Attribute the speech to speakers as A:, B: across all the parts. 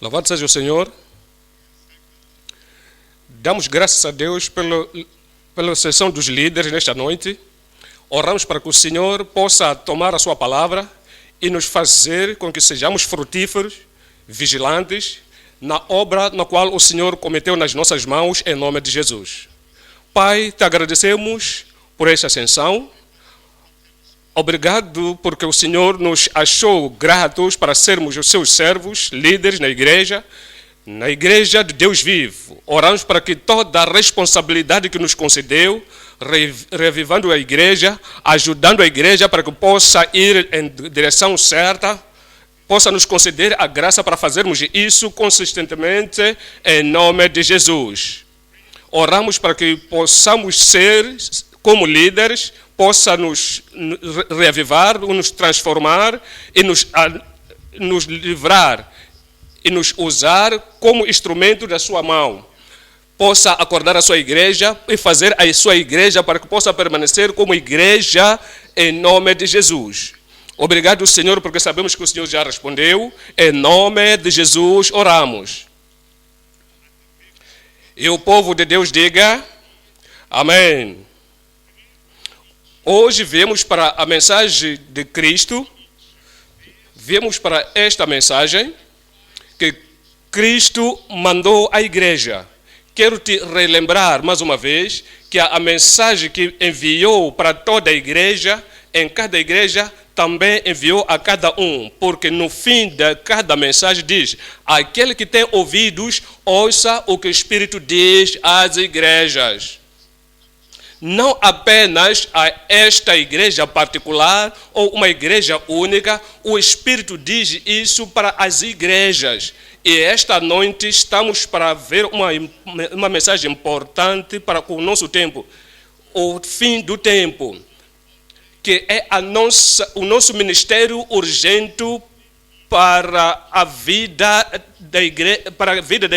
A: Louvado seja o Senhor. Damos graças a Deus pela sessão dos líderes nesta noite. Oramos para que o Senhor possa tomar a sua palavra e nos fazer com que sejamos frutíferos, vigilantes, na obra na qual o Senhor cometeu nas nossas mãos, em nome de Jesus. Pai, te agradecemos por esta ascensão. Obrigado porque o Senhor nos achou gratos para sermos os seus servos, líderes na igreja de Deus vivo. Oramos para que toda a responsabilidade que nos concedeu, revivando a igreja, ajudando a igreja para que possa ir em direção certa, possa nos conceder a graça para fazermos isso consistentemente em nome de Jesus. Oramos para que possamos ser, como líderes, possa nos reavivar, nos transformar e nos livrar e nos usar como instrumento da sua mão. Possa acordar a sua igreja e fazer a sua igreja para que possa permanecer como igreja em nome de Jesus. Obrigado, Senhor, porque sabemos que o Senhor já respondeu. Em nome de Jesus oramos. E o povo de Deus diga amém. Hoje viemos para a mensagem de Cristo, viemos para esta mensagem que Cristo mandou à igreja. Quero te relembrar mais uma vez que a mensagem que enviou para toda a igreja, em cada igreja, também enviou a cada um, porque no fim de cada mensagem diz: aquele que tem ouvidos, ouça o que o Espírito diz às igrejas. Não apenas a esta igreja particular ou uma igreja única, o Espírito diz isso para as igrejas. E esta noite estamos para ver uma mensagem importante para o nosso tempo, o fim do tempo, que é o nosso ministério urgente para a vida da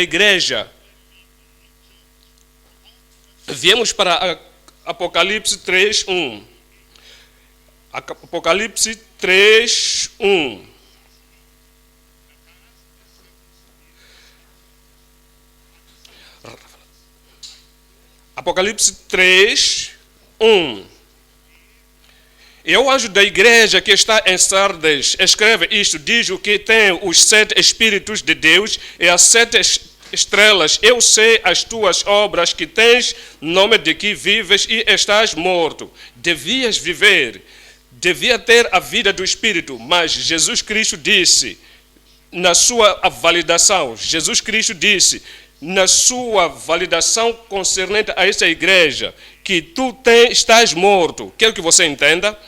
A: igreja. Viemos para Apocalipse 3:1. Apocalipse 3:1. Apocalipse 3:1. E o anjo da igreja que está em Sardes escreve isto, diz o que tem os 7 Espíritos de Deus e as 7 estrelas. Eu sei as tuas obras, que tens nome de que vives e estás morto. Devias viver, devia ter a vida do Espírito, mas Jesus Cristo disse, na sua validação, na sua validação concernente a essa igreja, que tu estás morto. Quero que você entenda.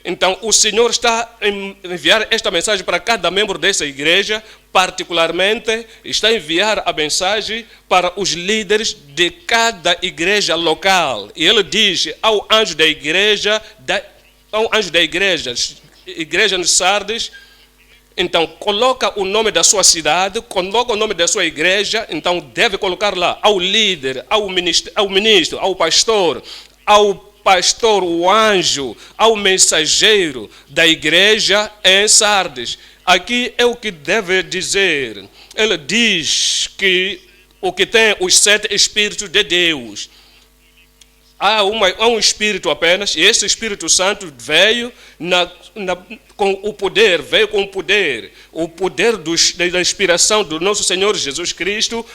A: Então, o Senhor está a enviar esta mensagem para cada membro dessa igreja, particularmente está a enviar a mensagem para os líderes de cada igreja local. E ele diz ao anjo da igreja no Sardes, então coloca o nome da sua cidade, coloca o nome da sua igreja, então deve colocar lá ao líder, ao ministro, ao pastor, o anjo, ao mensageiro da igreja em Sardes. Aqui é o que deve dizer. Ele diz que o que tem os 7 Espíritos de Deus. Há um Espírito apenas, e esse Espírito Santo veio com o poder da inspiração do nosso Senhor Jesus Cristo,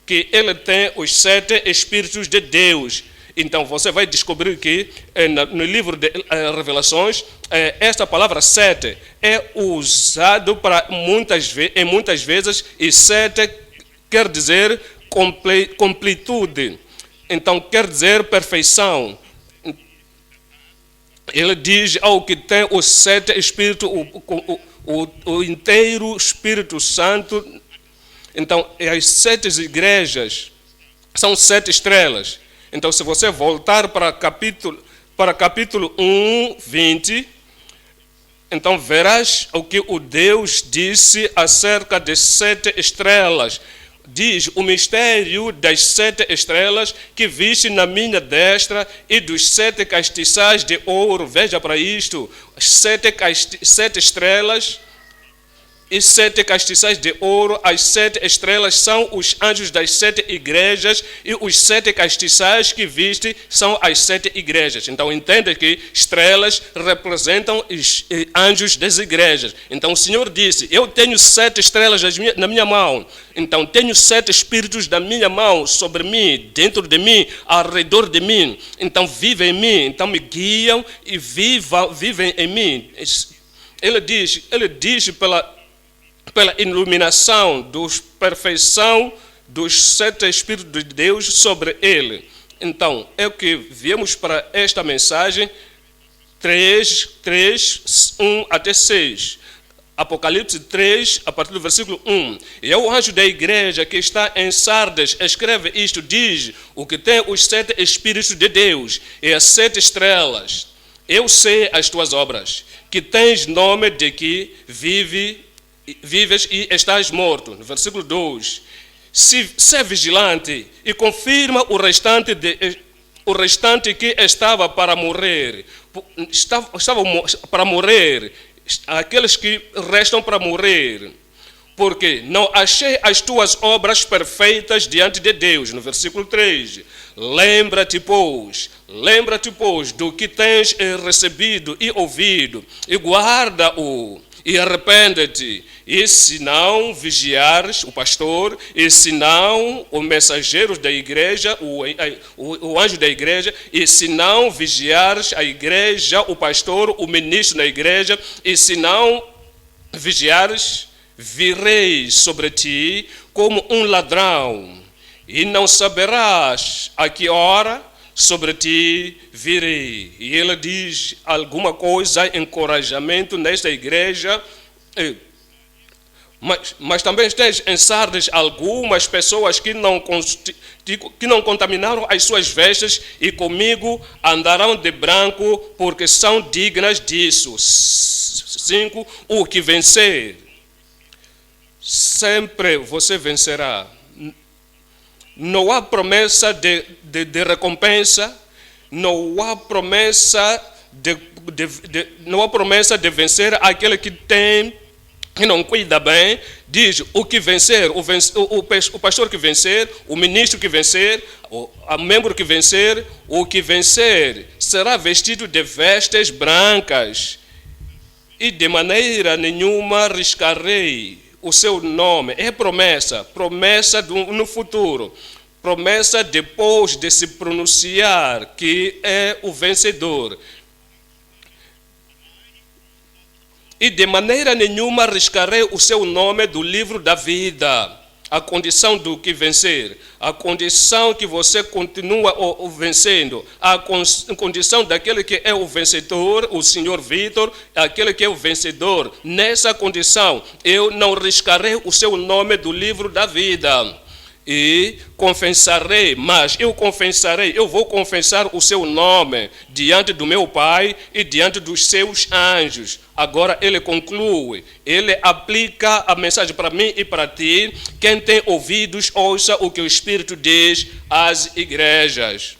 A: que ele tem os 7 Espíritos de Deus. Então você vai descobrir que no livro de Revelações, esta palavra 7 é usado em muitas vezes, e 7 quer dizer completude. Então quer dizer perfeição. Ele diz ao que tem os 7 Espíritos, o inteiro Espírito Santo. Então as 7 igrejas são 7 estrelas. Então, se você voltar para capítulo 1, 20, então verás o que o Deus disse acerca de 7 estrelas. Diz: o mistério das 7 estrelas que viste na minha destra e dos 7 castiçais de ouro. Veja para isto, 7 estrelas e 7 castiçais de ouro. As 7 estrelas são os anjos das 7 igrejas, e os 7 castiçais que viste são as 7 igrejas. Então entende que estrelas representam os anjos das igrejas. Então o Senhor disse: eu tenho 7 estrelas na minha mão. Então tenho 7 espíritos da minha mão sobre mim, dentro de mim, ao redor de mim. Então vivem em mim, então me guiam e vivem em mim. Ele diz pela iluminação dos perfeição dos 7 Espíritos de Deus sobre ele. Então, é o que viemos para esta mensagem 3, 1 até 6. Apocalipse 3, a partir do versículo 1. E é o anjo da igreja que está em Sardes, escreve isto, diz: o que tem os 7 Espíritos de Deus e as 7 estrelas. Eu sei as tuas obras, que tens nome de que vives e estás morto. No versículo 2. Se vigilante e confirma o restante que estava para morrer. Estava para morrer, aqueles que restam para morrer. Porque não achei as tuas obras perfeitas diante de Deus. No versículo 3. Lembra-te, pois, do que tens recebido e ouvido, e guarda-o, e arrepende-te. E se não vigiares o pastor, e se não o mensageiro da igreja, o anjo da igreja, e se não vigiares a igreja, o pastor, o ministro da igreja, e se não vigiares, virei sobre ti como um ladrão, e não saberás a que hora sobre ti virei. E ele diz alguma coisa, encorajamento nesta igreja. Mas também tens em Sardes algumas pessoas que não contaminaram as suas vestes, e comigo andarão de branco, porque são dignas disso. 5. O que vencer, sempre você vencerá. Não há promessa de recompensa, não há promessa de vencer aquele que não cuida bem. Diz: o que vencer, o pastor que vencer, o ministro que vencer, o membro que vencer, o que vencer será vestido de vestes brancas, e de maneira nenhuma riscarei o seu nome. É promessa no futuro, promessa depois de se pronunciar que é o vencedor. E de maneira nenhuma riscarei o seu nome do livro da vida. A condição do que vencer, a condição que você continua vencendo, a condição daquele que é o vencedor, o senhor Vitor, aquele que é o vencedor. Nessa condição, eu não riscarei o seu nome do livro da vida. E confessarei, eu vou confessar o seu nome diante do meu Pai e diante dos seus anjos. Agora ele conclui, ele aplica a mensagem para mim e para ti. Quem tem ouvidos, ouça o que o Espírito diz às igrejas.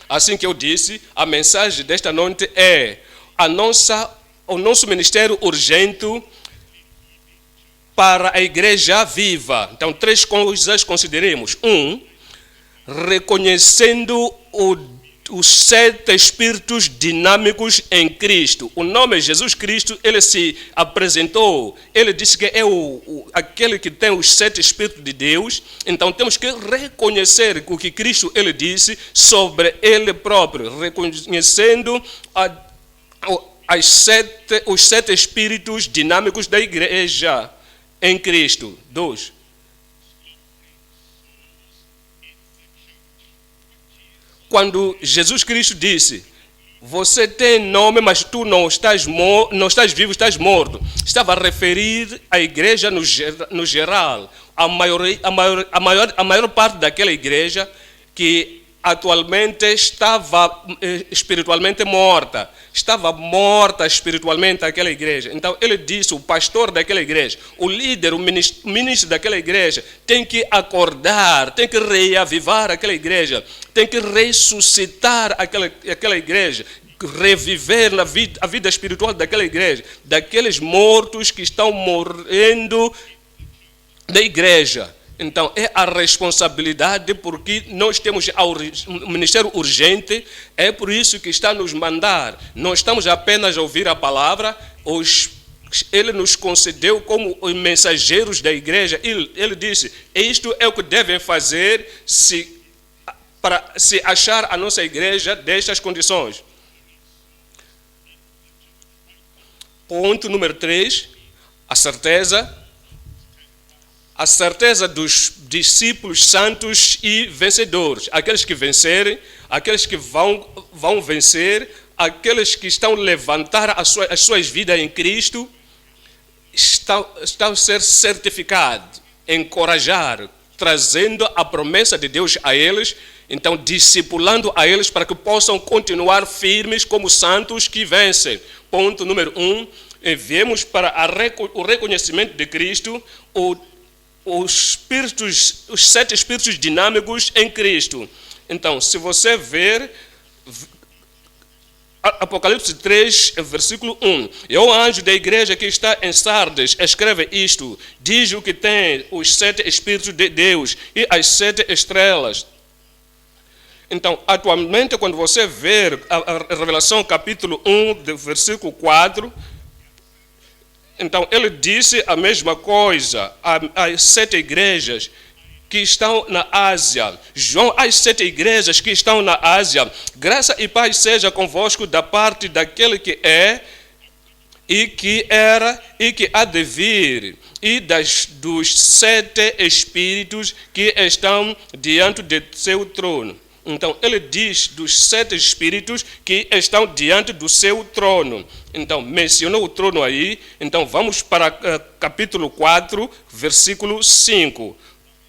A: Assim que eu disse, a mensagem desta noite é o nosso ministério urgente para a igreja viva. Então, 3 coisas consideremos. 1, reconhecendo os 7 espíritos dinâmicos em Cristo. O nome Jesus Cristo, ele se apresentou, ele disse que é aquele que tem os 7 espíritos de Deus. Então temos que reconhecer o que Cristo ele disse sobre ele próprio, reconhecendo os 7 espíritos dinâmicos da igreja em Cristo. 2. Quando Jesus Cristo disse: você tem nome, mas tu não estás vivo, estás morto, estava a referir à igreja no geral. A maior parte daquela igreja que atualmente estava espiritualmente morta. Estava morta espiritualmente aquela igreja. Então ele disse, o pastor daquela igreja, o líder, o ministro daquela igreja, tem que acordar, tem que reavivar aquela igreja, tem que ressuscitar aquela igreja, reviver a vida espiritual daquela igreja, daqueles mortos que estão morrendo da igreja. Então, é a responsabilidade, porque nós temos um ministério urgente, é por isso que está a nos mandar. Não estamos apenas a ouvir a palavra, ele nos concedeu como os mensageiros da igreja. Ele disse, isto é o que devem fazer para se achar a nossa igreja destas condições. Ponto número 3, a certeza dos discípulos santos e vencedores, aqueles que vencerem, aqueles que vão vencer, aqueles que estão a levantar as suas vidas em Cristo, estão a ser certificados, encorajar, trazendo a promessa de Deus a eles, então discipulando a eles para que possam continuar firmes como santos que vencem. Ponto número 1, viemos para o reconhecimento de Cristo, os 7 espíritos dinâmicos em Cristo. Então, se você ver Apocalipse 3, versículo 1, e o anjo da igreja que está em Sardes escreve isto, diz o que tem os 7 espíritos de Deus e as 7 estrelas. Então, atualmente, quando você ver a Revelação capítulo 1, versículo 4, então, ele disse a mesma coisa às 7 igrejas que estão na Ásia. João, às 7 igrejas que estão na Ásia, graça e paz seja convosco da parte daquele que é, e que era, e que há de vir, e dos 7 espíritos que estão diante de seu trono. Então, ele diz dos 7 espíritos que estão diante do seu trono. Então, mencionou o trono aí. Então, vamos para capítulo 4, versículo 5.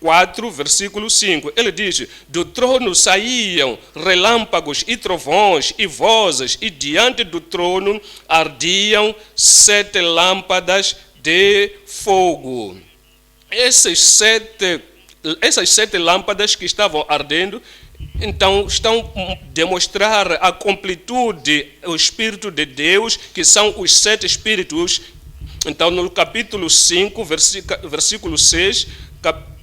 A: 4, versículo 5. Ele diz, do trono saíam relâmpagos e trovões e vozes, e diante do trono ardiam 7 lâmpadas de fogo. Essas 7 lâmpadas que estavam ardendo, então, estão a demonstrar a completude, o Espírito de Deus, que são os 7 Espíritos. Então, no capítulo 5, versículo 6,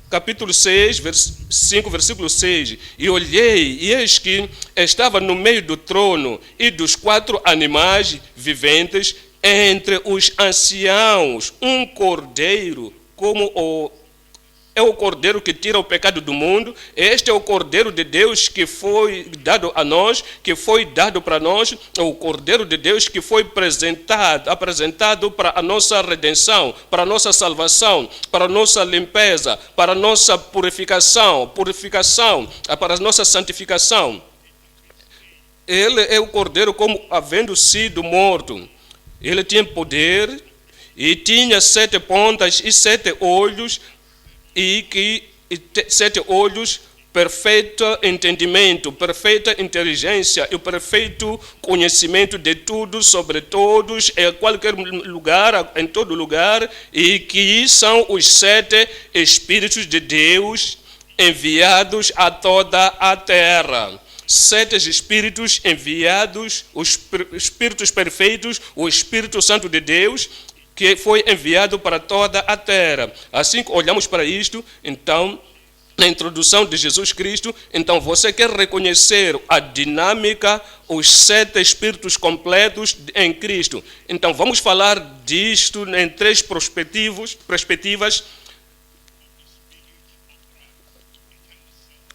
A: capítulo 6, 5, versículo 6, e olhei, e eis que estava no meio do trono e dos 4 animais viventes, entre os anciãos, um cordeiro, como é o cordeiro que tira o pecado do mundo. Este é o cordeiro de Deus que foi dado a nós, que foi dado para nós, o cordeiro de Deus que foi apresentado para a nossa redenção, para a nossa salvação, para a nossa limpeza, para a nossa purificação, para a nossa santificação. Ele é o cordeiro como havendo sido morto. Ele tinha poder e tinha 7 pontas e 7 olhos, e 7 olhos, perfeito entendimento, perfeita inteligência e o perfeito conhecimento de tudo, sobre todos, em qualquer lugar, em todo lugar, e que são os 7 Espíritos de Deus enviados a toda a terra. 7 Espíritos enviados, os Espíritos perfeitos, o Espírito Santo de Deus, que foi enviado para toda a terra. Assim que olhamos para isto, então, na introdução de Jesus Cristo, então você quer reconhecer a dinâmica, os 7 Espíritos completos em Cristo. Então, vamos falar disto em 3 perspectivas.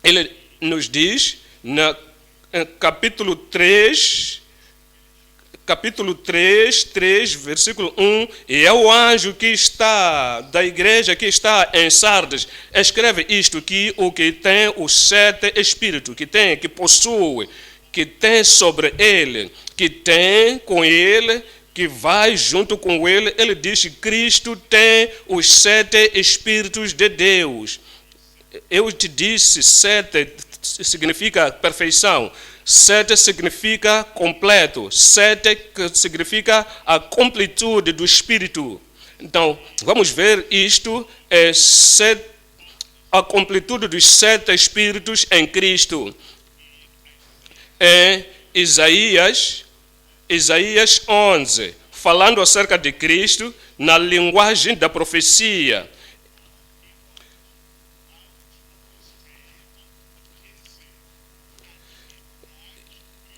A: Ele nos diz, no capítulo 3, versículo 1, e é o anjo que está, da igreja que está em Sardes, escreve isto, que o que tem os 7 Espíritos, que possui, que tem sobre ele, que tem com ele, que vai junto com ele, ele diz que Cristo tem os 7 Espíritos de Deus. Eu te disse 7, significa perfeição, 7 significa completo, 7 significa a completude do Espírito. Então, vamos ver isto, a completude dos 7 Espíritos em Cristo. Em Isaías 11, falando acerca de Cristo na linguagem da profecia.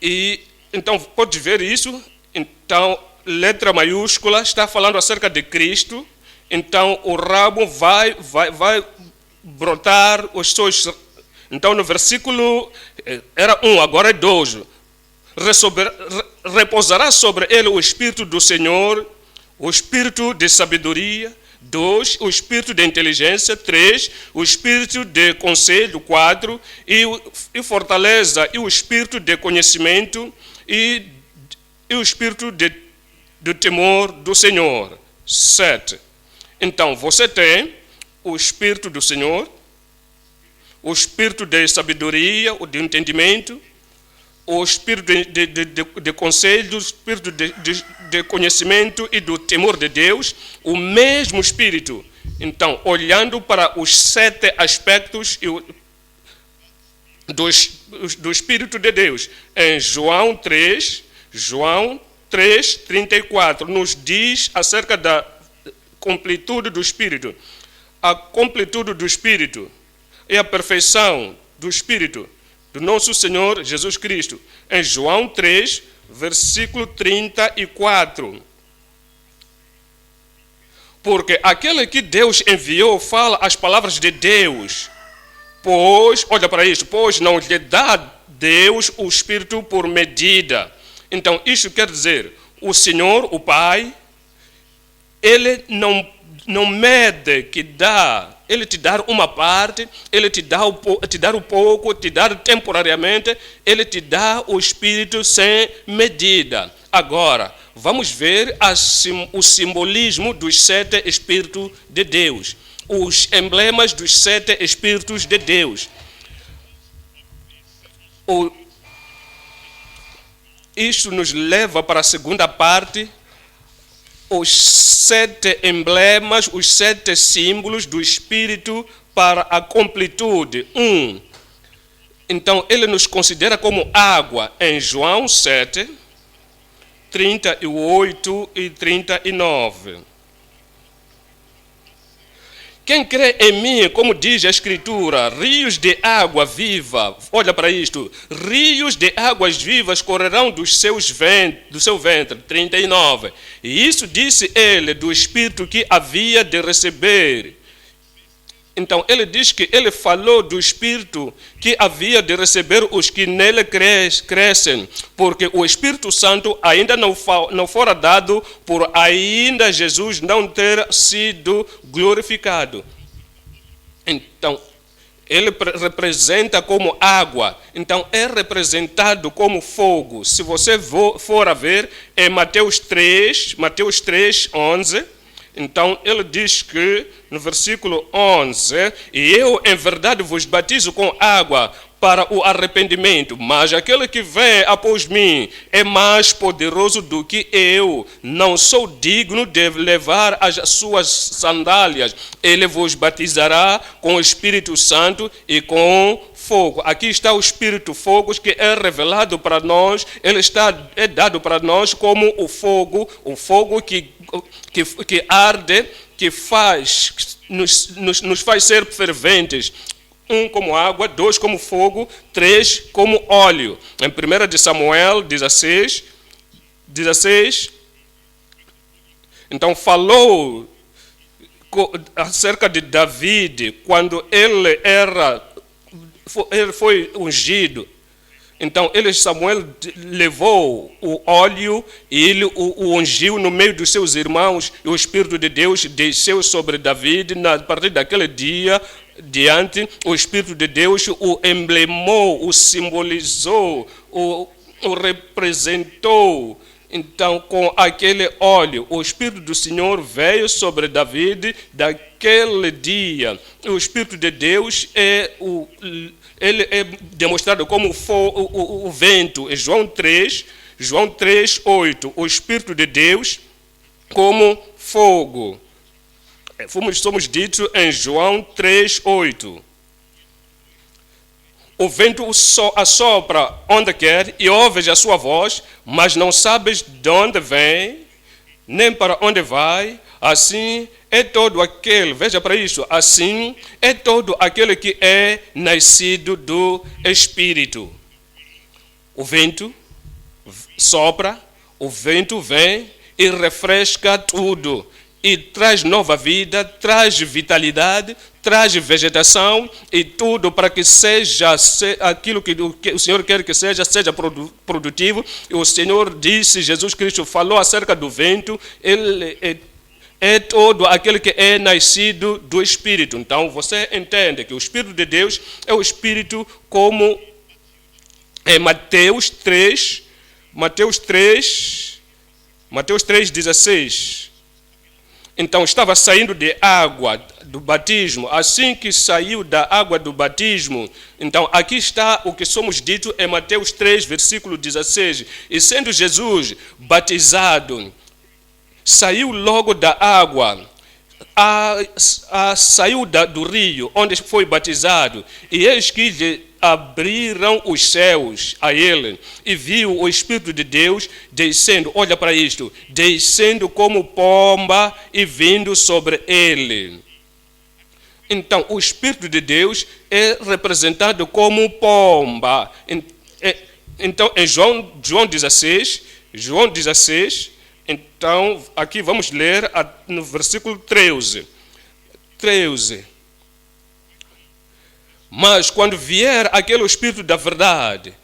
A: E então pode ver isso. Então, letra maiúscula está falando acerca de Cristo. Então o ramo vai brotar os seus. Então no versículo era 1, agora é 2. Repousará sobre ele o Espírito do Senhor, o Espírito de sabedoria. 2, o Espírito de inteligência. 3, o Espírito de conselho. 4, e fortaleza, e o Espírito de conhecimento, e o Espírito do temor do Senhor. 7. Então, você tem o Espírito do Senhor, o Espírito de sabedoria, o de entendimento, o Espírito de conselho, o Espírito de conhecimento e do temor de Deus, o mesmo Espírito. Então, olhando para os 7 aspectos do Espírito de Deus, em João 3, 34, nos diz acerca da completude do Espírito. A completude do Espírito é a perfeição do Espírito do nosso Senhor Jesus Cristo. Em João 3, versículo 34. Porque aquele que Deus enviou fala as palavras de Deus. Pois, olha para isso, pois não lhe dá Deus o Espírito por medida. Então, isso quer dizer, o Senhor, o Pai, Ele não mede que dá. Ele te dá uma parte, Ele te dá um pouco, te dá temporariamente, Ele te dá o Espírito sem medida. Agora, vamos ver o simbolismo dos 7 Espíritos de Deus, os emblemas dos 7 Espíritos de Deus. Isto nos leva para a segunda parte, os 7 emblemas, os 7 símbolos do Espírito para a completude. 1. Então, ele nos considera como água em João 7, 38 e 39. Quem crê em mim, como diz a Escritura, rios de água viva, olha para isto, rios de águas vivas correrão do seu ventre, 39. E isso disse ele do Espírito que havia de receber. Então, ele diz que ele falou do Espírito que havia de receber os que nele crescem, porque o Espírito Santo ainda não fora dado por ainda Jesus não ter sido glorificado. Então, ele representa como água, então é representado como fogo. Se você for a ver, em Mateus 3, 11, então ele diz que, no versículo 11, e eu em verdade vos batizo com água para o arrependimento, mas aquele que vem após mim é mais poderoso do que eu, não sou digno de levar as suas sandálias. Ele vos batizará com o Espírito Santo e com fogo. Aqui está o Espírito Fogo que é revelado para nós, ele é dado para nós como o fogo que arde, que nos faz ser ferventes. 1 como água, 2 como fogo, 3 como óleo. Em 1 de Samuel 16, então falou acerca de David, quando ele foi ungido. Então, Samuel levou o óleo e ele o ungiu no meio dos seus irmãos, e o Espírito de Deus desceu sobre David. A partir daquele dia diante, o Espírito de Deus o emblemou, o simbolizou, o representou. Então, com aquele óleo, o Espírito do Senhor veio sobre David, naquele dia o Espírito de Deus ele é demonstrado como o vento. Em João 3, 8, o Espírito de Deus como fogo. Somos ditos em João 3, 8. O vento assopra onde quer e ouves a sua voz, mas não sabes de onde vem, nem para onde vai. Assim é todo aquele, veja para isso, assim é todo aquele que é nascido do Espírito. O vento sopra, o vento vem e refresca tudo. E traz nova vida, traz vitalidade, traz vegetação e tudo para que seja aquilo que o Senhor quer que seja produtivo. E o Senhor disse, Jesus Cristo falou acerca do vento, ele é todo aquele que é nascido do Espírito. Então você entende que o Espírito de Deus é o Espírito como em Mateus 3,16. Então estava saindo de água do batismo. Assim que saiu da água do batismo, então aqui está o que somos dito em Mateus 3, versículo 16. E sendo Jesus batizado, saiu logo da água, saiu do rio onde foi batizado, e eis que lhe abriram os céus a ele, e viu o Espírito de Deus descendo, olha para isto, descendo como pomba e vindo sobre ele. Então, o Espírito de Deus é representado como pomba. Então, em João 16, então, aqui vamos ler no versículo 13. Mas quando vier aquele Espírito da verdade,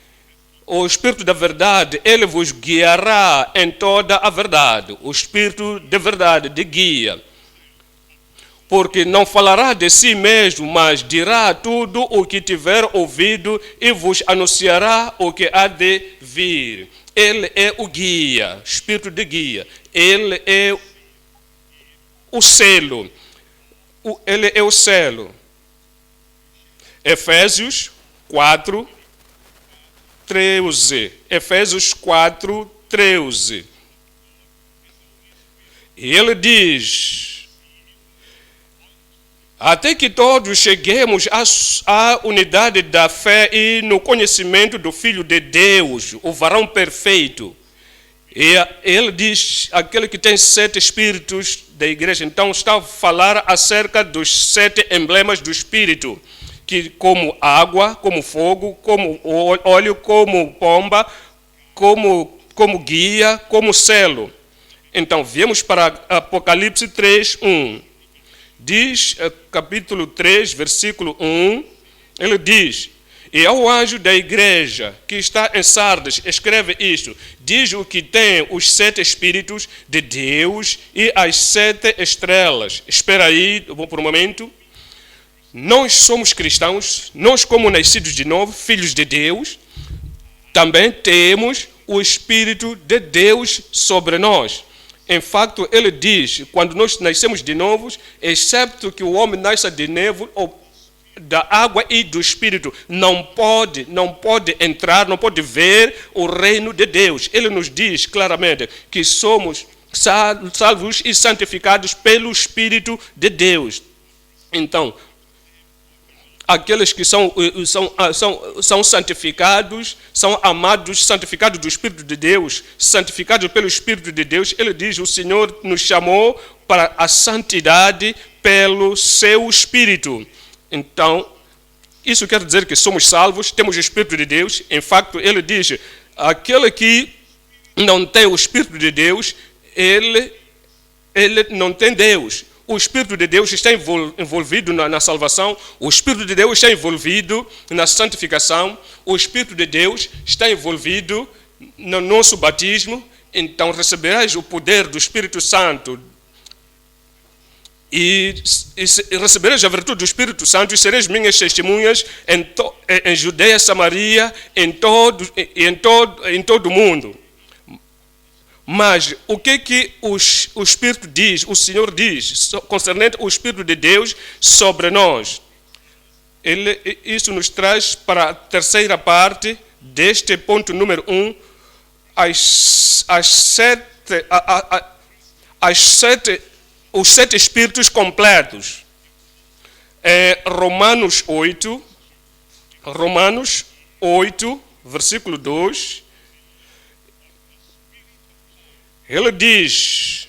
A: o Espírito da verdade, ele vos guiará em toda a verdade. O Espírito de verdade, de guia. Porque não falará de si mesmo, mas dirá tudo o que tiver ouvido e vos anunciará o que há de vir. Ele é o guia, Espírito de guia. Ele é o selo. Ele é o selo. Efésios 4, 13. Efésios 4, 13. E ele diz: até que todos cheguemos à unidade da fé e no conhecimento do Filho de Deus, o varão perfeito. E ele diz, aquele que tem 7 espíritos da igreja. Então está a falar acerca dos 7 emblemas do Espírito, que como água, como fogo, como óleo, como pomba, como guia, como selo. Então viemos para Apocalipse 3, 1. Diz, capítulo 3, versículo 1, ele diz: e ao anjo da igreja que está em Sardes, escreve isto: diz o que tem os 7 espíritos de Deus e as 7 estrelas. Espera aí por um momento. Nós somos cristãos, nós como nascidos de novo, filhos de Deus, também temos o Espírito de Deus sobre nós. Em fato, ele diz, quando nós nascemos de novo, excepto que o homem nasça de novo, da água e do Espírito, não pode entrar, não pode ver o reino de Deus. Ele nos diz claramente que somos salvos e santificados pelo Espírito de Deus. Então, aqueles que são santificados, são amados, santificados do Espírito de Deus, santificados pelo Espírito de Deus, ele diz, o Senhor nos chamou para a santidade pelo seu Espírito. Então, isso quer dizer que somos salvos, temos o Espírito de Deus. Em fato, ele diz, aquele que não tem o Espírito de Deus, ele não tem Deus. O Espírito de Deus está envolvido na salvação, o Espírito de Deus está envolvido na santificação, o Espírito de Deus está envolvido no nosso batismo. Então receberás o poder do Espírito Santo e receberás a virtude do Espírito Santo e sereis minhas testemunhas em Judeia, Samaria, em todo o mundo. Mas o que o Espírito diz, o Senhor diz, concernente o Espírito de Deus sobre nós? Isso nos traz para a terceira parte deste ponto número 1, os 7 Espíritos completos. Romanos 8, versículo 2, ele diz: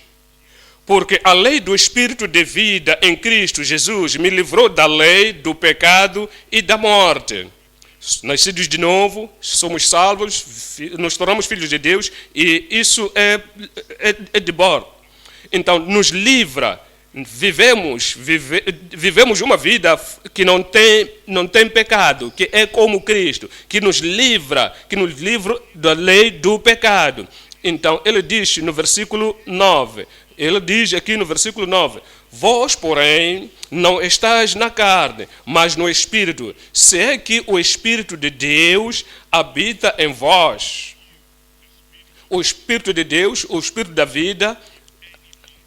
A: porque a lei do Espírito de vida em Cristo Jesus me livrou da lei, do pecado e da morte. Nascidos de novo, somos salvos, nos tornamos filhos de Deus, e isso é de bom. Então, nos livra, vivemos uma vida que não tem pecado, que é como Cristo, que nos livra da lei do pecado. Então, ele diz no versículo 9, ele diz aqui no versículo 9, vós, porém, não estáis na carne, mas no Espírito, se é que o Espírito de Deus habita em vós. O Espírito de Deus, o Espírito da vida.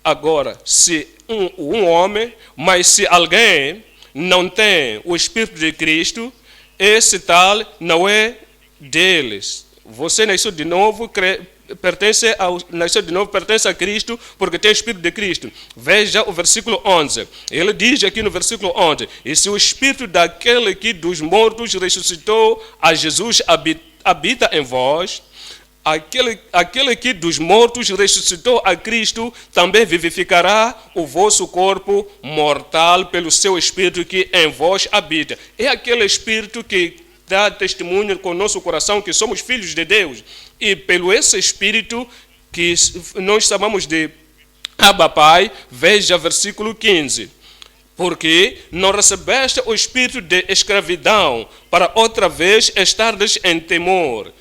A: Agora, se um homem, mas se alguém não tem o Espírito de Cristo, esse tal não é deles. Você nasceu de novo, pertence a Cristo, porque tem o Espírito de Cristo. Veja o versículo 11. Ele diz aqui no versículo 11, e se o Espírito daquele que dos mortos ressuscitou a Jesus habita em vós, aquele que dos mortos ressuscitou a Cristo também vivificará o vosso corpo mortal pelo seu Espírito que em vós habita. É aquele Espírito que dá testemunho com o nosso coração que somos filhos de Deus. E pelo esse Espírito que nós chamamos de Abba Pai, veja versículo 15. Porque não recebeste o espírito de escravidão para outra vez estardes em temor.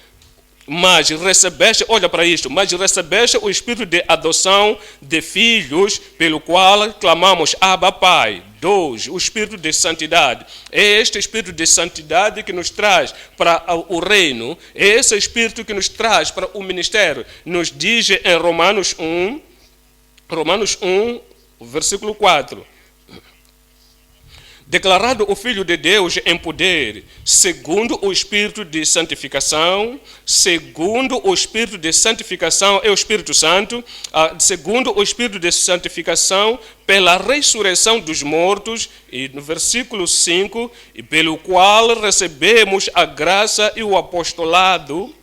A: Mas recebeste, olha para isto, mas recebeste o espírito de adoção de filhos, pelo qual clamamos Abba Pai. 2. O espírito de santidade. É este espírito de santidade que nos traz para o reino, é esse espírito que nos traz para o ministério. Nos diz em Romanos 1, versículo 4. Declarado o Filho de Deus em poder, segundo o Espírito de santificação, segundo o Espírito de santificação é o Espírito Santo, segundo o Espírito de santificação, pela ressurreição dos mortos, e no versículo 5, e pelo qual recebemos a graça e o apostolado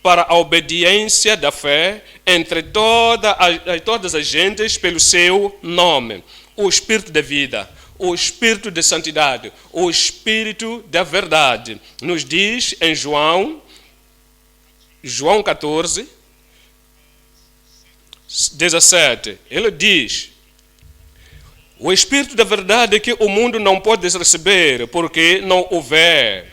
A: para a obediência da fé entre todas as gentes pelo seu nome, o Espírito da vida. O Espírito de santidade, o Espírito da verdade. Nos diz em João 14, 17, ele diz: o Espírito da verdade que o mundo não pode receber, porque não o vê,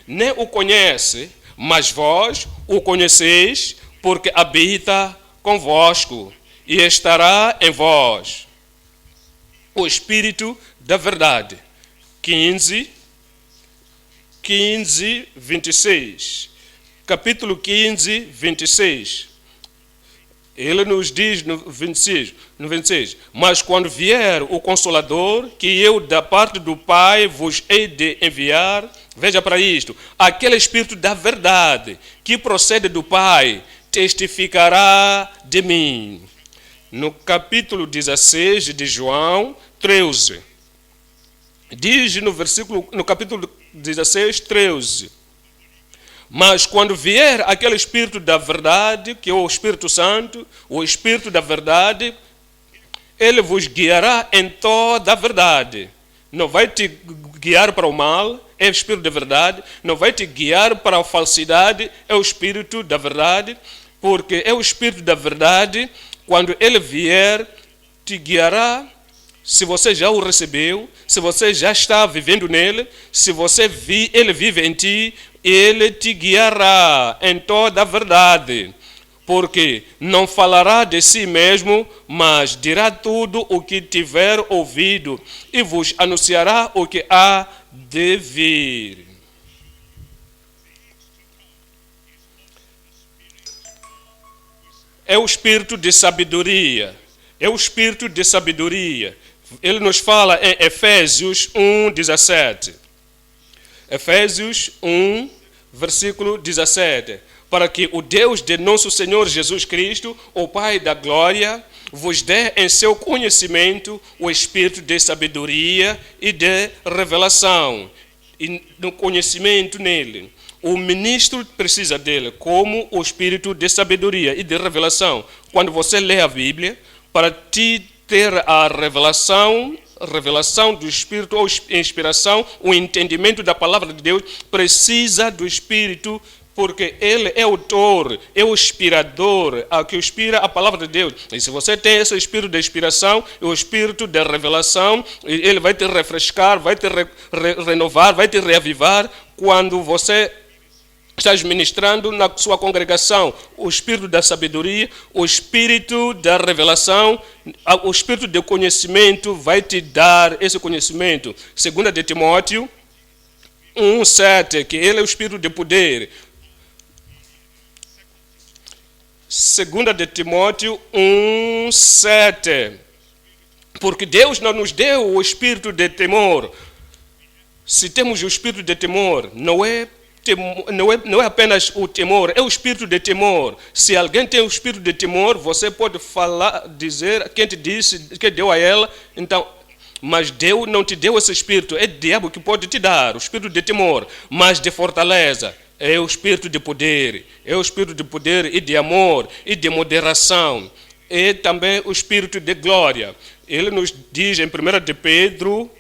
A: nem o conhece, mas vós o conheceis, porque habita convosco e estará em vós. O Espírito da verdade. 15, 26. Capítulo 15, 26. Ele nos diz no 26, mas quando vier o Consolador, que eu da parte do Pai vos hei de enviar, veja para isto, aquele Espírito da verdade, que procede do Pai, testificará de mim. No capítulo 16 de João 13, diz no capítulo 16, 13, mas quando vier aquele Espírito da verdade, que é o Espírito Santo, o Espírito da verdade, ele vos guiará em toda a verdade. Não vai te guiar para o mal, é o Espírito da verdade. Não vai te guiar para a falsidade, é o Espírito da verdade. Porque é o Espírito da verdade, quando ele vier, te guiará. Se você já o recebeu, se você já está vivendo nele, se ele vive em ti, ele te guiará em toda a verdade. Porque não falará de si mesmo, mas dirá tudo o que tiver ouvido e vos anunciará o que há de vir. é o espírito de sabedoria. É o espírito de sabedoria. Ele nos fala em Efésios 1:17. Efésios 1, versículo 17. Para que o Deus de nosso Senhor Jesus Cristo, o Pai da glória, vos dê em seu conhecimento o espírito de sabedoria e de revelação. E no conhecimento nele. O ministro precisa dele como o espírito de sabedoria e de revelação. Quando você lê a Bíblia, para te ter a revelação do Espírito, ou inspiração, o entendimento da palavra de Deus, precisa do Espírito, porque ele é o autor, é o inspirador, que inspira a palavra de Deus. E se você tem esse espírito de inspiração, o espírito de revelação, ele vai te refrescar, vai te renovar, vai te reavivar quando você estás ministrando na sua congregação. O espírito da sabedoria, o espírito da revelação, o espírito de conhecimento vai te dar esse conhecimento. 2 de Timóteo 1:7, que ele é o espírito de poder. 2 de Timóteo 1:7. Porque Deus não nos deu o espírito de temor. Se temos o espírito de temor, não é apenas o temor, é o espírito de temor. Se alguém tem o espírito de temor, você pode dizer quem te disse, que deu a ela, então, mas Deus não te deu esse espírito, é o diabo que pode te dar, o espírito de temor, mas de fortaleza. É o espírito de poder, é o espírito de poder e de amor e de moderação. É também o espírito de glória. Ele nos diz em 1 de Pedro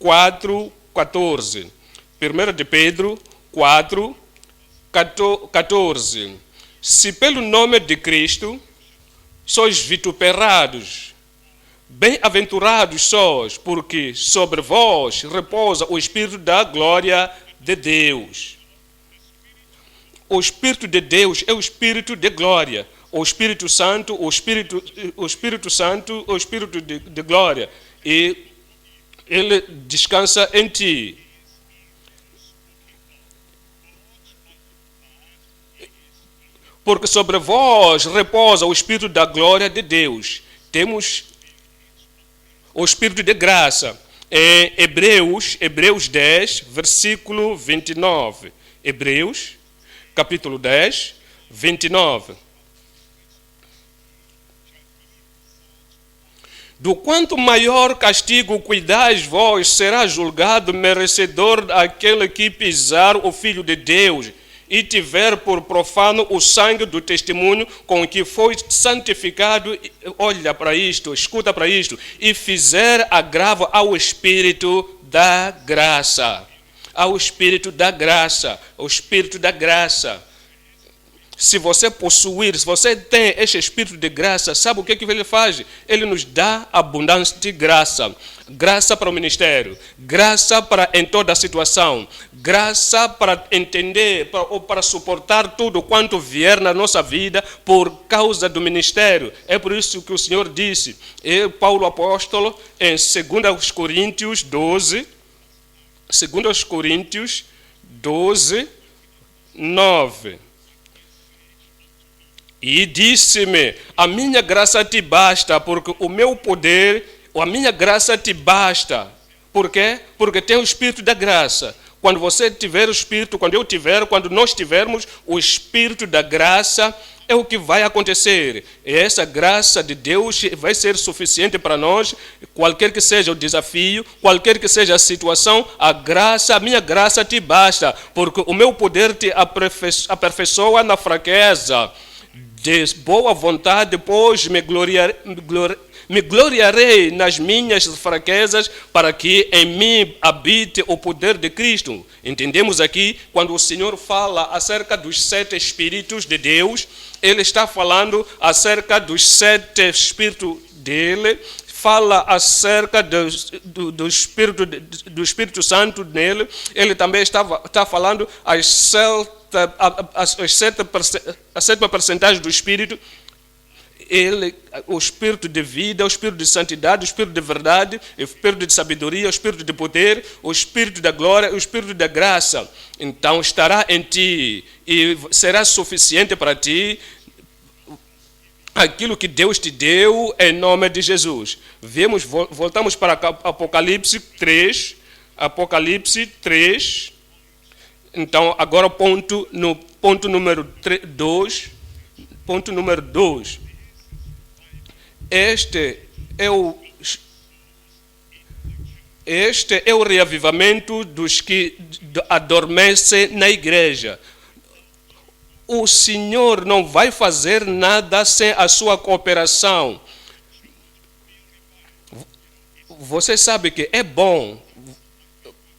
A: 4:14. 1 de Pedro 4:14. Se pelo nome de Cristo sois vituperados, bem-aventurados sois, porque sobre vós repousa o Espírito da glória de Deus. O Espírito de Deus é o Espírito de glória. O Espírito Santo, o Espírito de glória. E ele descansa em ti. Porque sobre vós repousa o Espírito da glória de Deus. Temos o Espírito de graça. Em Hebreus 10, versículo 29. Hebreus, capítulo 10, 29. Do quanto maior castigo cuidais vós, será julgado merecedor aquele que pisar o Filho de Deus e tiver por profano o sangue do testemunho com que foi santificado. Olha para isto, escuta para isto. E fizer agravo ao Espírito da graça. Ao Espírito da graça. O Espírito da graça. Se você possuir, se você tem este Espírito de graça, sabe o que ele faz? Ele nos dá abundância de graça. Graça para o ministério, graça para em toda a situação, graça para entender ou para suportar tudo quanto vier na nossa vida por causa do ministério. É por isso que o Senhor disse, Paulo apóstolo, em 2 Coríntios 12, 2 Coríntios 12, 9. E disse-me, a minha graça te basta, porque o meu poder, a minha graça te basta. Por quê? Porque tem o Espírito da graça. Quando você tiver o Espírito, quando eu tiver, quando nós tivermos o Espírito da graça, é o que vai acontecer. E essa graça de Deus vai ser suficiente para nós, qualquer que seja o desafio, qualquer que seja a situação, a minha graça te basta, porque o meu poder te aperfeiçoa na fraqueza. De boa vontade, pois me gloriarei nas minhas fraquezas, para que em mim habite o poder de Cristo. Entendemos aqui, quando o Senhor fala acerca dos 7 Espíritos de Deus, Ele está falando acerca dos 7 Espíritos dele, fala acerca do Espírito Santo nele. Ele também está falando a sétima percentagem do Espírito. O Espírito de vida, o Espírito de santidade, o Espírito de verdade, o Espírito de sabedoria, o Espírito de poder, o Espírito da glória, o Espírito da graça. Então estará em ti e será suficiente para ti. aquilo que Deus te deu em nome de Jesus. Voltamos para Apocalipse 3. Apocalipse 3. Então, agora ponto número 2. Ponto número 2. Este é o reavivamento dos que adormecem na igreja. O Senhor não vai fazer nada sem a sua cooperação. Você sabe que é bom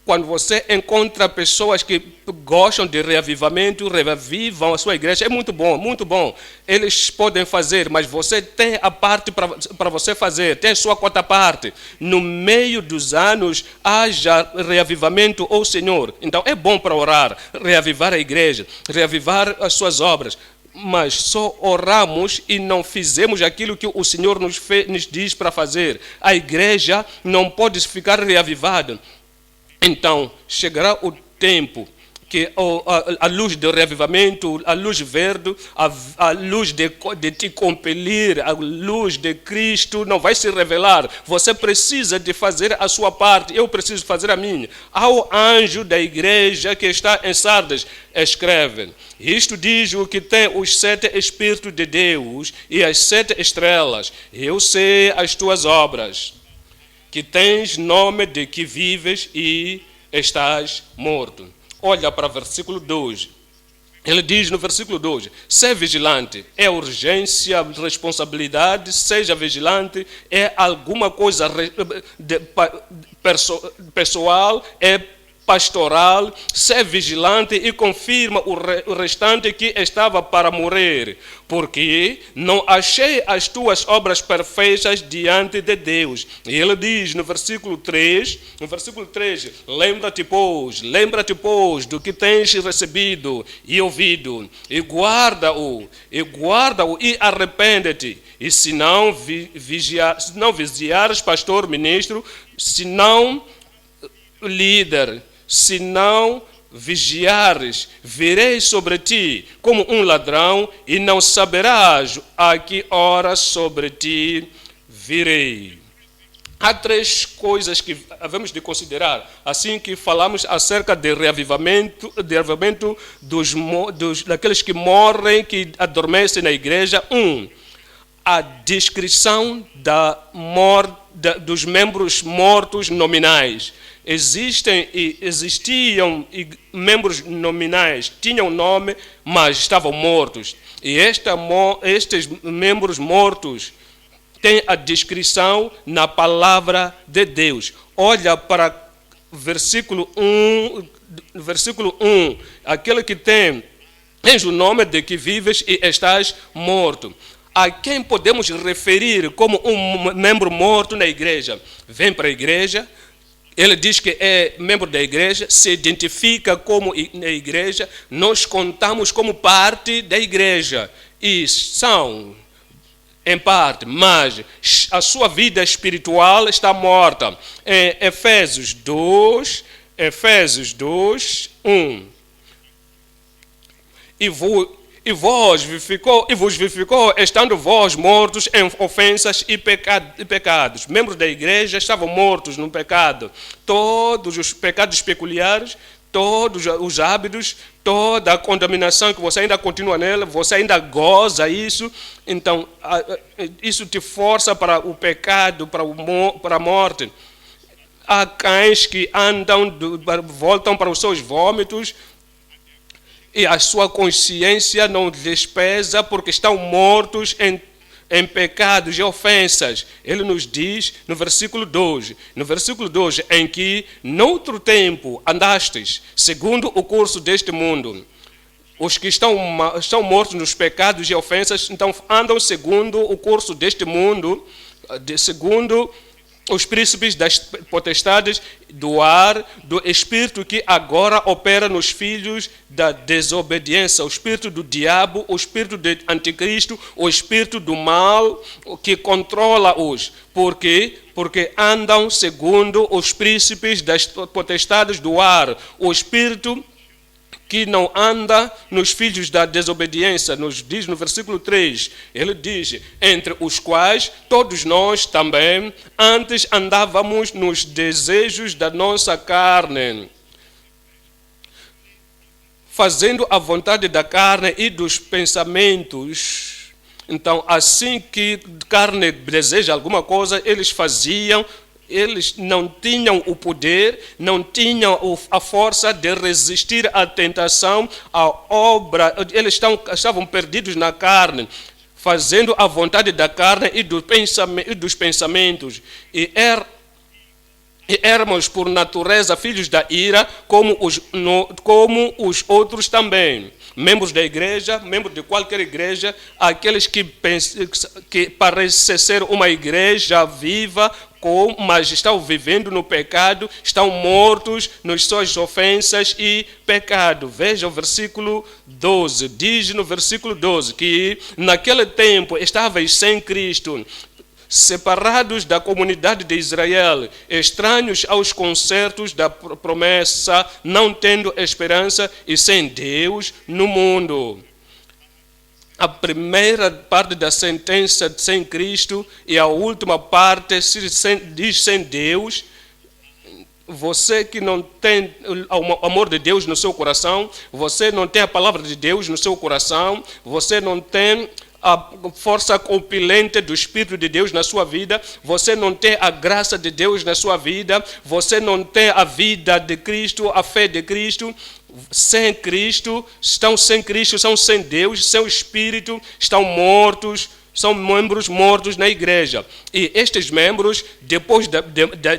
A: quando você encontra pessoas que gostam de reavivamento, reavivam a sua igreja. É muito bom, muito bom. Eles podem fazer, mas você tem a parte para você fazer, tem a sua quarta parte. No meio dos anos, haja reavivamento ao Senhor. Então é bom para orar, reavivar a igreja, reavivar as suas obras. Mas só oramos e não fizemos aquilo que o Senhor nos diz para fazer. A igreja não pode ficar reavivada. Então, chegará o tempo que a luz do reavivamento, a luz verde, a luz de te compelir, a luz de Cristo não vai se revelar. Você precisa de fazer a sua parte, eu preciso fazer a minha. Ao anjo da igreja que está em Sardes, escreve: isto diz o que tem os 7 Espíritos de Deus e as 7 estrelas. Eu sei as tuas obras, que tens nome de que vives e estás morto. Olha para o versículo 2. Ele diz no versículo 2: ser vigilante é urgência, responsabilidade, seja vigilante é alguma coisa pessoal, é pastoral, ser vigilante e confirma o restante que estava para morrer, porque não achei as tuas obras perfeitas diante de Deus. E ele diz no versículo 3, lembra-te, pois, do que tens recebido e ouvido, e guarda-o e arrepende-te. E se não vigiares, pastor, ministro, se não líder, se não vigiares, virei sobre ti como um ladrão e não saberás a que hora sobre ti virei. Há 3 coisas que havemos de considerar assim que falamos acerca de reavivamento daqueles que morrem, que adormecem na igreja. 1. A descrição dos membros mortos nominais. Existiam membros nominais, tinham nome, mas estavam mortos. E estes membros mortos têm a descrição na palavra de Deus. Olha para versículo 1, aquele que tem: tens o nome de que vives e estás morto. A quem podemos referir como um membro morto na igreja? Vem para a igreja, ele diz que é membro da igreja, se identifica como na igreja, nós contamos como parte da igreja. E são, em parte, mas a sua vida espiritual está morta. Em Efésios 2, 1. E vos vivificou, estando vós mortos em ofensas e pecados. Membros da igreja estavam mortos no pecado. Todos os pecados peculiares, todos os hábitos, toda a contaminação que você ainda continua nela, você ainda goza isso. Então, isso te força para o pecado, para a morte. Há cães que voltam para os seus vômitos, e a sua consciência não lhes pesa porque estão mortos em pecados e ofensas. Ele nos diz no versículo 2, em que noutro tempo andastes segundo o curso deste mundo. Os que estão mortos nos pecados e ofensas, então andam segundo o curso deste mundo, segundo os príncipes das potestades do ar, do espírito que agora opera nos filhos da desobediência, o espírito do diabo, o espírito do anticristo, o espírito do mal que controla-os. Por quê? Porque andam segundo os príncipes das potestades do ar, o espírito que não anda nos filhos da desobediência, nos diz no versículo 3, ele diz, entre os quais todos nós também antes andávamos nos desejos da nossa carne, fazendo a vontade da carne e dos pensamentos. Então, assim que a carne deseja alguma coisa, eles faziam. Eles não tinham o poder, não tinham a força de resistir à tentação, à obra. Eles estavam perdidos na carne, fazendo a vontade da carne e dos pensamentos. E éramos, por natureza, filhos da ira, como os outros também. Membros da igreja, membros de qualquer igreja, aqueles que parecem ser uma igreja viva, mas estão vivendo no pecado, estão mortos nas suas ofensas e pecado. Veja o versículo 12, diz no versículo 12 que naquele tempo estavais sem Cristo, separados da comunidade de Israel, estranhos aos concertos da promessa, não tendo esperança e sem Deus no mundo. A primeira parte da sentença sem Cristo e a última parte diz sem Deus. Você que não tem o amor de Deus no seu coração, você não tem a palavra de Deus no seu coração, você não tem a força compelente do Espírito de Deus na sua vida, você não tem a graça de Deus na sua vida, você não tem a vida de Cristo, a fé de Cristo. Sem Cristo, são sem Deus, sem Espírito, estão mortos, são membros mortos na igreja. E estes membros, depois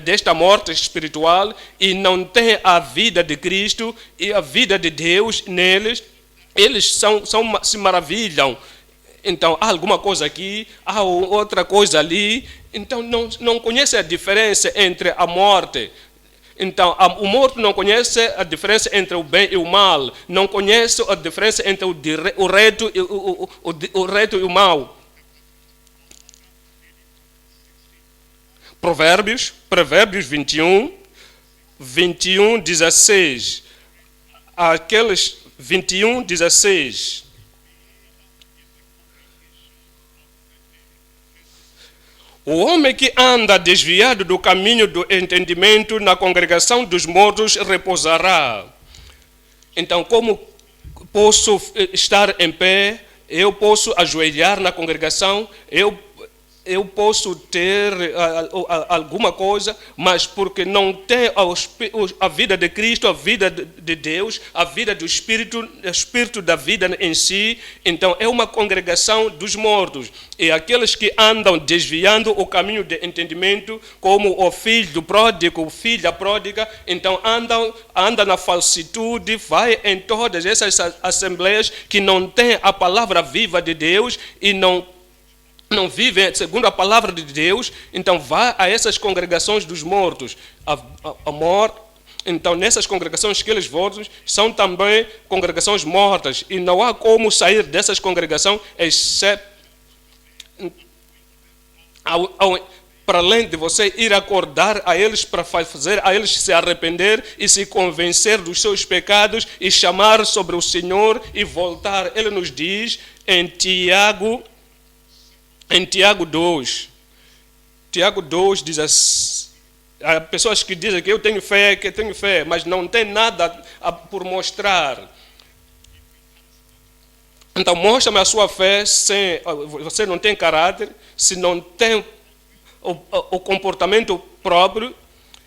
A: desta morte espiritual, e não têm a vida de Cristo e a vida de Deus neles, eles se maravilham. Então, há alguma coisa aqui, há outra coisa ali. Então, não conhece a diferença entre a morte. Então, o morto não conhece a diferença entre o bem e o mal. Não conhece a diferença entre o reto e o mal. Provérbios 21, 16. Aqueles 21, 16. O homem que anda desviado do caminho do entendimento na congregação dos mortos repousará. Então, como posso estar em pé? Eu posso ajoelhar na congregação? Eu posso ter alguma coisa, mas porque não tem a vida de Cristo, a vida de Deus, a vida do Espírito, o Espírito da vida em si, então é uma congregação dos mortos. E aqueles que andam desviando o caminho de entendimento, como o filho do pródigo, o filho da pródiga, então anda na falsitude, vai em todas essas assembleias que não têm a palavra viva de Deus e não vivem segundo a palavra de Deus, então vá a essas congregações dos mortos. Então, nessas congregações que eles votam, são também congregações mortas. E não há como sair dessas congregações, exceto para além de você ir acordar a eles para fazer a eles se arrepender e se convencer dos seus pecados e chamar sobre o Senhor e voltar. Ele nos diz em Tiago 2, diz assim, há pessoas que dizem que eu tenho fé, mas não tem nada por mostrar. Então mostra-me a sua fé, você não tem caráter, se não tem o comportamento próprio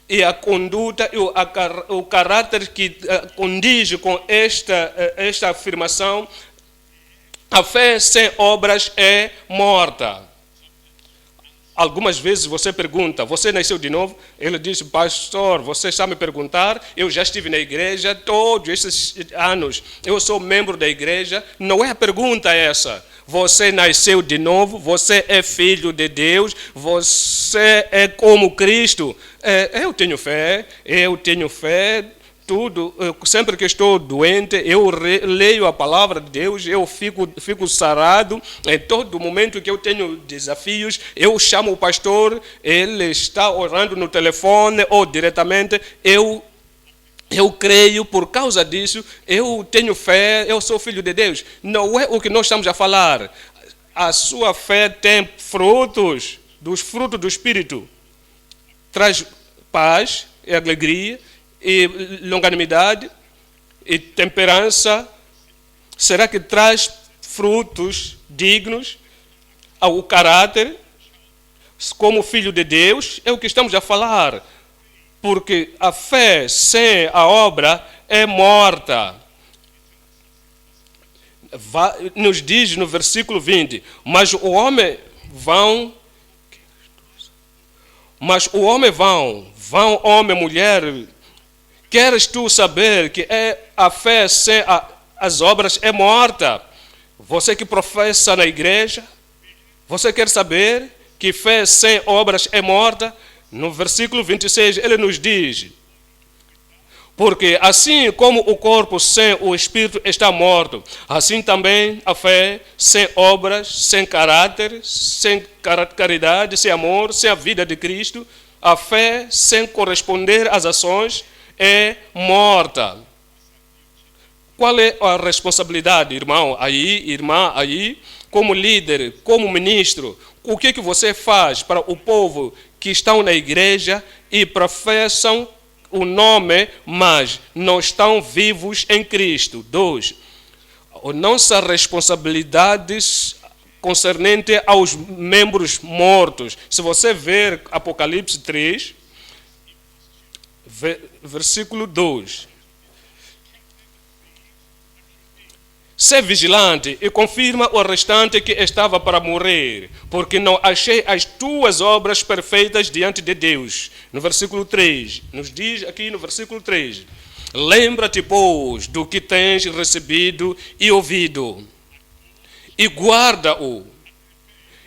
A: e a conduta e o caráter que condiz com esta afirmação. A fé sem obras é morta. Algumas vezes você pergunta, você nasceu de novo? Ele diz, pastor, você está me perguntar? Eu já estive na igreja todos esses anos. Eu sou membro da igreja. Não é a pergunta essa. Você nasceu de novo? Você é filho de Deus? Você é como Cristo? Eu tenho fé. Tudo, sempre que estou doente, eu leio a palavra de Deus, eu fico sarado. Em todo momento que eu tenho desafios, eu chamo o pastor, ele está orando no telefone ou diretamente, eu eu creio, por causa disso, eu tenho fé, eu sou filho de Deus. Não é o que nós estamos a falar. A sua fé tem frutos, dos frutos do Espírito. Traz paz e alegria, e longanimidade, e temperança. Será que traz frutos dignos ao caráter? Como filho de Deus, é o que estamos a falar. Porque a fé sem a obra é morta. Nos diz no versículo 20, mas o homem vão, homem, mulher, queres tu saber que a fé sem as obras é morta? Você que professa na igreja, você quer saber que fé sem obras é morta? No versículo 26 ele nos diz, porque assim como o corpo sem o espírito está morto, assim também a fé sem obras, sem caráter, sem caridade, sem amor, sem a vida de Cristo, a fé sem corresponder às ações é morta. Qual é a responsabilidade, irmão aí, irmã aí, como líder, como ministro? O que você faz para o povo que estão na igreja e professam o nome, mas não estão vivos em Cristo? 2. Nossas responsabilidades concernente aos membros mortos. Se você ver Apocalipse 3, versículo 2. Ser vigilante e confirma o restante que estava para morrer, porque não achei as tuas obras perfeitas diante de Deus. No versículo 3, nos diz aqui no versículo 3, lembra-te, pois, do que tens recebido e ouvido, e guarda-o,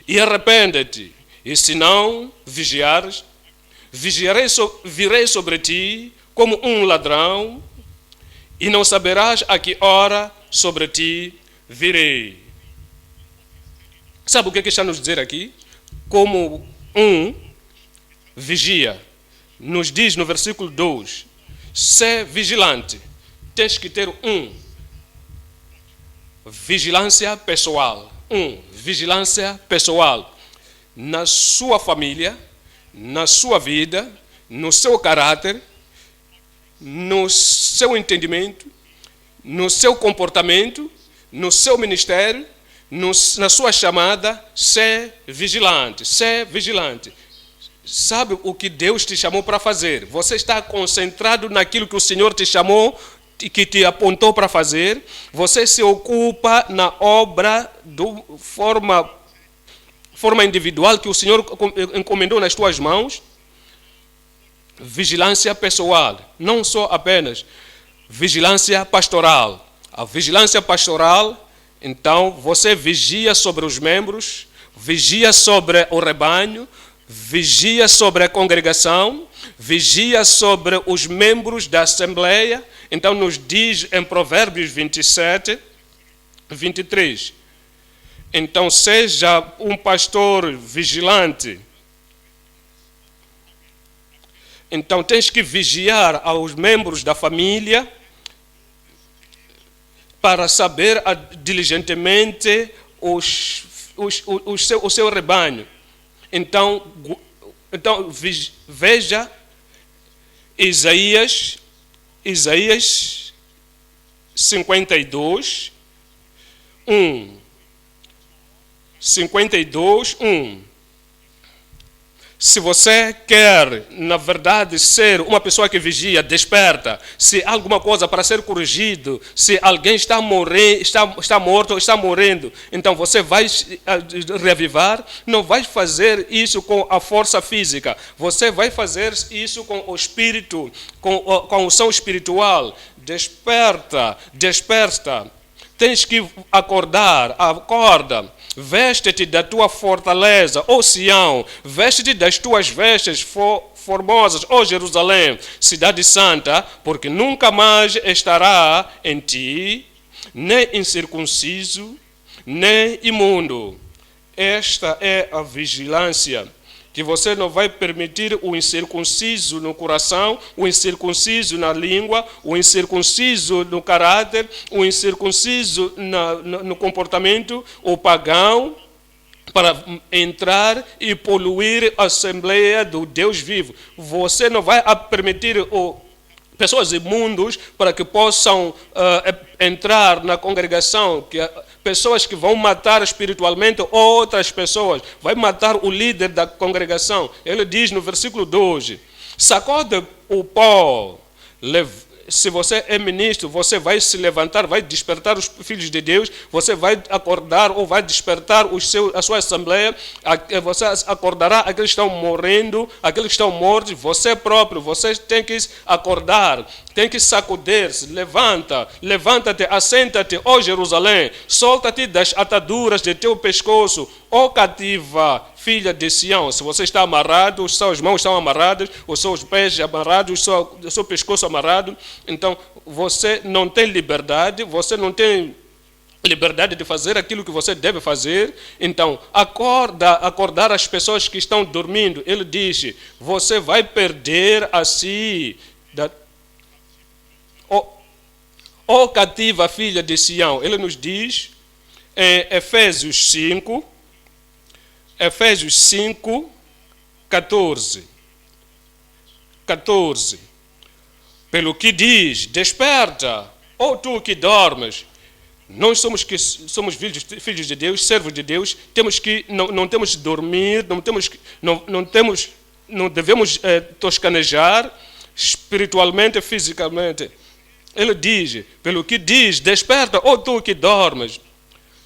A: e arrepende-te, e se não vigiares, virei sobre ti como um ladrão, e não saberás a que hora sobre ti virei. Sabe o que está nos dizer aqui? Como vigia. Nos diz no versículo 2, ser vigilante. Tens que ter vigilância pessoal. Vigilância pessoal. Na sua família, na sua vida, no seu caráter, no seu entendimento, no seu comportamento, no seu ministério, na sua chamada, ser vigilante, ser vigilante. Sabe o que Deus te chamou para fazer? Você está concentrado naquilo que o Senhor te chamou, que te apontou para fazer? Você se ocupa na obra de forma individual que o Senhor encomendou nas tuas mãos? Vigilância pessoal, não só apenas vigilância pastoral. A vigilância pastoral, então, você vigia sobre os membros, vigia sobre o rebanho, vigia sobre a congregação, vigia sobre os membros da Assembleia. Então, nos diz em Provérbios 27, 23. Então, seja um pastor vigilante. Então, tens que vigiar aos membros da família para saber diligentemente o seu rebanho. Então veja Isaías 52, 1. Se você quer, na verdade, ser uma pessoa que vigia, desperta, se há alguma coisa para ser corrigido, se alguém está morto ou está morrendo, então você vai reavivar, não vai fazer isso com a força física, você vai fazer isso com o espírito, com a unção espiritual. Desperta. Tens que acordar, acorda. Veste-te da tua fortaleza, ó Sião, veste-te das tuas vestes formosas, ó Jerusalém, cidade santa, porque nunca mais estará em ti, nem incircunciso, nem imundo. Esta é a vigilância que você não vai permitir o incircunciso no coração, o incircunciso na língua, o incircunciso no caráter, o incircunciso no comportamento, o pagão, para entrar e poluir a Assembleia do Deus vivo. Você não vai permitir pessoas imundos para que possam entrar na congregação, pessoas que vão matar espiritualmente outras pessoas, vai matar o líder da congregação. Ele diz no versículo 12, sacode o pó, se você é ministro, você vai se levantar, vai despertar os filhos de Deus, você vai acordar ou vai despertar a sua assembleia, você acordará aqueles que estão morrendo, aqueles que estão mortos, você próprio, você tem que acordar, tem que sacudir-se, levanta-te, assenta-te, ó Jerusalém, solta-te das ataduras de teu pescoço, ó cativa, filha de Sião. Se você está amarrado, os seus mãos estão amarradas, os seus pés amarrados, o seu pescoço amarrado, então você não tem liberdade, você não tem liberdade de fazer aquilo que você deve fazer. Então, acordar as pessoas que estão dormindo. Ele diz, você vai perder a si, ó cativa, filha de Sião. Ele nos diz em Efésios 5, 14. Pelo que diz, desperta, ó tu que dormes. Nós somos filhos de Deus, servos de Deus, não temos de dormir, não devemos toscanejar espiritualmente e fisicamente. Ele diz, pelo que diz, desperta, ó tu que dormes.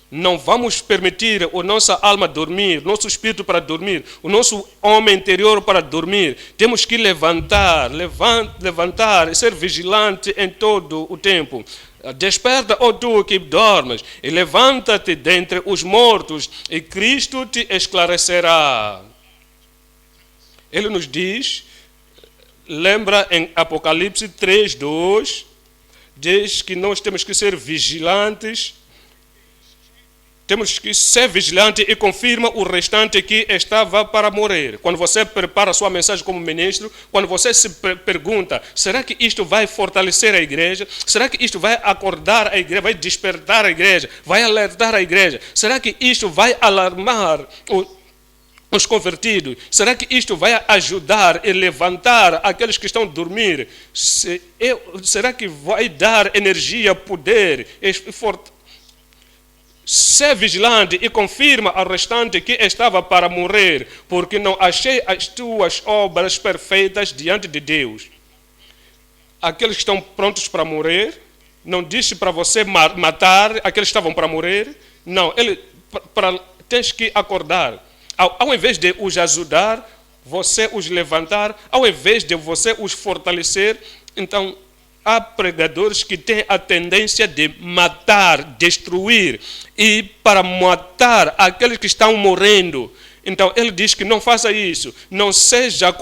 A: Não vamos permitir a nossa alma dormir, nosso espírito para dormir, o nosso homem interior para dormir. Temos que levantar e ser vigilante em todo o tempo. Desperta, ó tu que dormes, e levanta-te dentre os mortos, e Cristo te esclarecerá. Ele nos diz, lembra em Apocalipse 3:2, diz que nós temos que ser vigilantes. Temos que ser vigilantes e confirma o restante que estava para morrer. Quando você prepara a sua mensagem como ministro, quando você se pergunta, será que isto vai fortalecer a igreja? Será que isto vai acordar a igreja, vai despertar a igreja, vai alertar a igreja? Será que isto vai alarmar os convertidos? Será que isto vai ajudar e levantar aqueles que estão a dormir? Será que vai dar energia, poder e fortaleza? Ser vigilante e confirma ao restante que estava para morrer, porque não achei as tuas obras perfeitas diante de Deus. Aqueles que estão prontos para morrer, não disse para você matar aqueles que estavam para morrer, não, tens que acordar. Ao invés de os ajudar, você os levantar, ao invés de você os fortalecer, então há pregadores que têm a tendência de matar, destruir, e para matar aqueles que estão morrendo. Então ele diz que não faça isso, não seja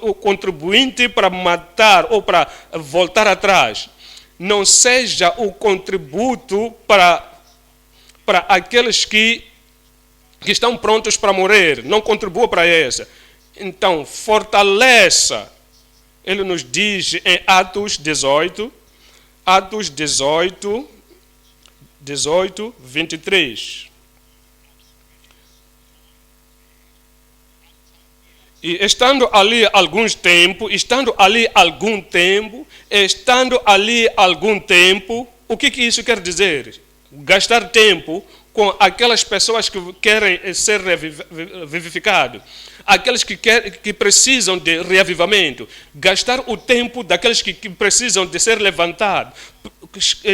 A: o contribuinte para matar ou para voltar atrás. Não seja o contributo para aqueles que estão prontos para morrer, não contribua para essa. Então fortaleça. Ele nos diz em Atos 18, 23. E estando ali algum tempo, o que isso quer dizer? Gastar tempo com aquelas pessoas que querem ser vivificados, aqueles que precisam de reavivamento, gastar o tempo daqueles que precisam de ser levantados,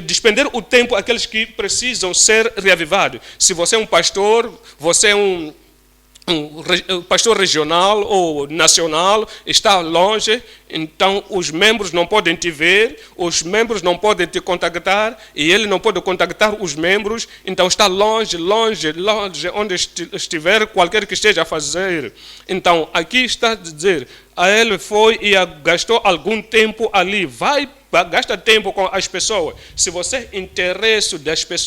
A: despender o tempo daqueles que precisam ser reavivados. Se você é um pastor, você é um pastor regional ou nacional, está longe, então os membros não podem te ver, os membros não podem te contactar, e ele não pode contactar os membros, então está longe, onde estiver, qualquer que esteja a fazer. Então, aqui está a dizer, ele foi e gastou algum tempo ali, vai gasta tempo com as pessoas, se você interessa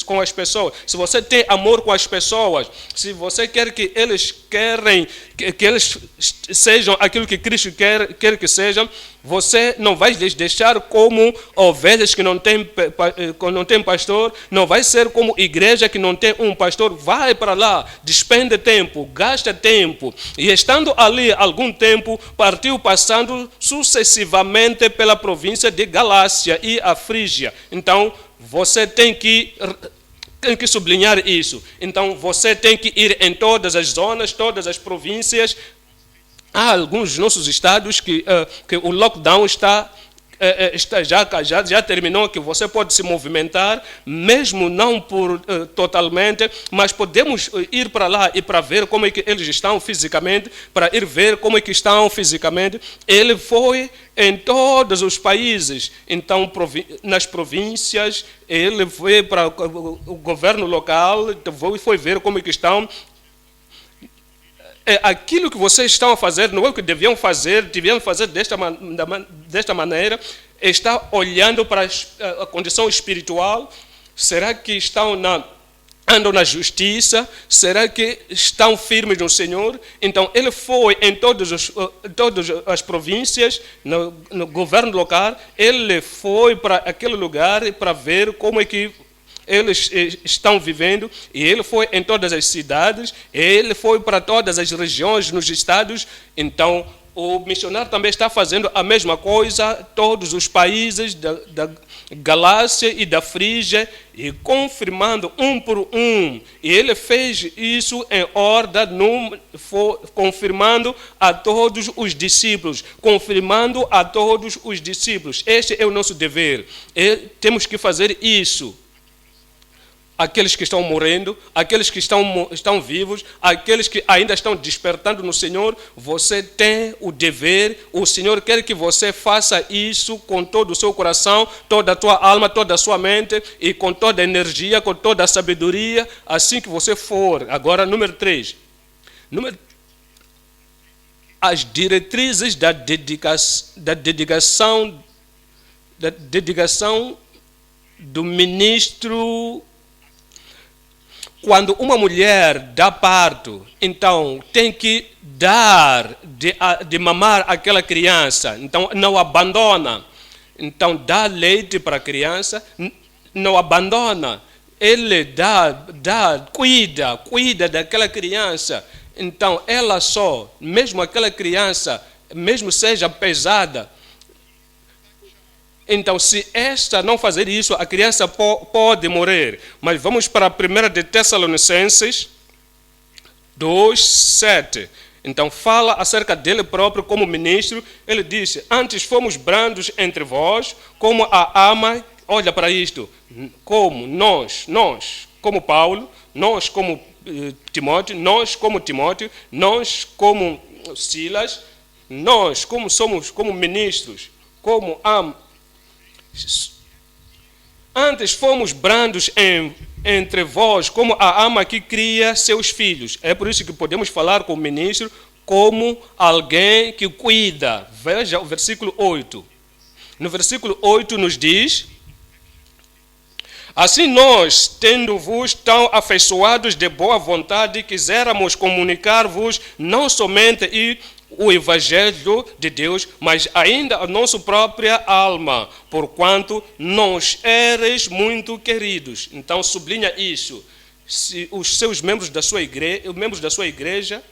A: com as pessoas, se você tem amor com as pessoas, se você quer que eles que eles sejam aquilo que Cristo quer que sejam, você não vai lhes deixar como ovelhas que não tem pastor, não vai ser como igreja que não tem um pastor. Vai para lá, despende tempo, gasta tempo. E estando ali algum tempo, partiu passando sucessivamente pela província de Galácia e a Frígia. Então, você tem que sublinhar isso. Então, você tem que ir em todas as zonas, todas as províncias. Há alguns dos nossos estados que o lockdown já terminou, que você pode se movimentar, mesmo não totalmente, mas podemos ir para lá e para ver como é que eles estão fisicamente, para ir ver como é que estão fisicamente. Ele foi em todos os países, então nas províncias, ele foi para o governo local, foi ver como é que estão. Aquilo que vocês estão a fazer não é o que deviam fazer desta maneira. Está olhando para a condição espiritual. Será que andam na justiça? Será que estão firmes no Senhor? Então, ele foi em todas as províncias, no governo local, ele foi para aquele lugar para ver como é que eles estão vivendo, e ele foi em todas as cidades, ele foi para todas as regiões nos estados. Então, o missionário também está fazendo a mesma coisa, todos os países da Galácia e da Frígia, e confirmando um por um. E ele fez isso em ordem, confirmando a todos os discípulos, confirmando a todos os discípulos. Este é o nosso dever. Temos que fazer isso. Aqueles que estão morrendo, aqueles que estão vivos, aqueles que ainda estão despertando no Senhor, você tem o dever. O Senhor quer que você faça isso com todo o seu coração, toda a tua alma, toda a sua mente, e com toda a energia, com toda a sabedoria, assim que você for. Agora, número 3. As diretrizes da dedicação do ministro. Quando uma mulher dá parto, então tem que dar de mamar aquela criança. Então não abandona. Então dá leite para a criança, não abandona. Ele cuida daquela criança. Então ela só, mesmo aquela criança, mesmo seja pesada, então, se esta não fazer isso, a criança pode morrer. Mas vamos para a 1 de Tessalonicenses 2:7. Então, fala acerca dele próprio como ministro. Ele disse: antes fomos brandos entre vós, como a ama. Olha para isto. Como nós, como Paulo, nós como Timóteo, nós como Silas, nós como somos como ministros, como antes fomos brandos entre vós, como a ama que cria seus filhos. É por isso que podemos falar com o ministro como alguém que cuida. Veja o versículo 8. No versículo 8 nos diz: assim nós, tendo-vos tão afeiçoados de boa vontade, quiséramos comunicar-vos não somente o Evangelho de Deus, mas ainda a nossa própria alma, porquanto nós eres muito queridos. Então sublinha isso. Se os seus membros da sua igreja,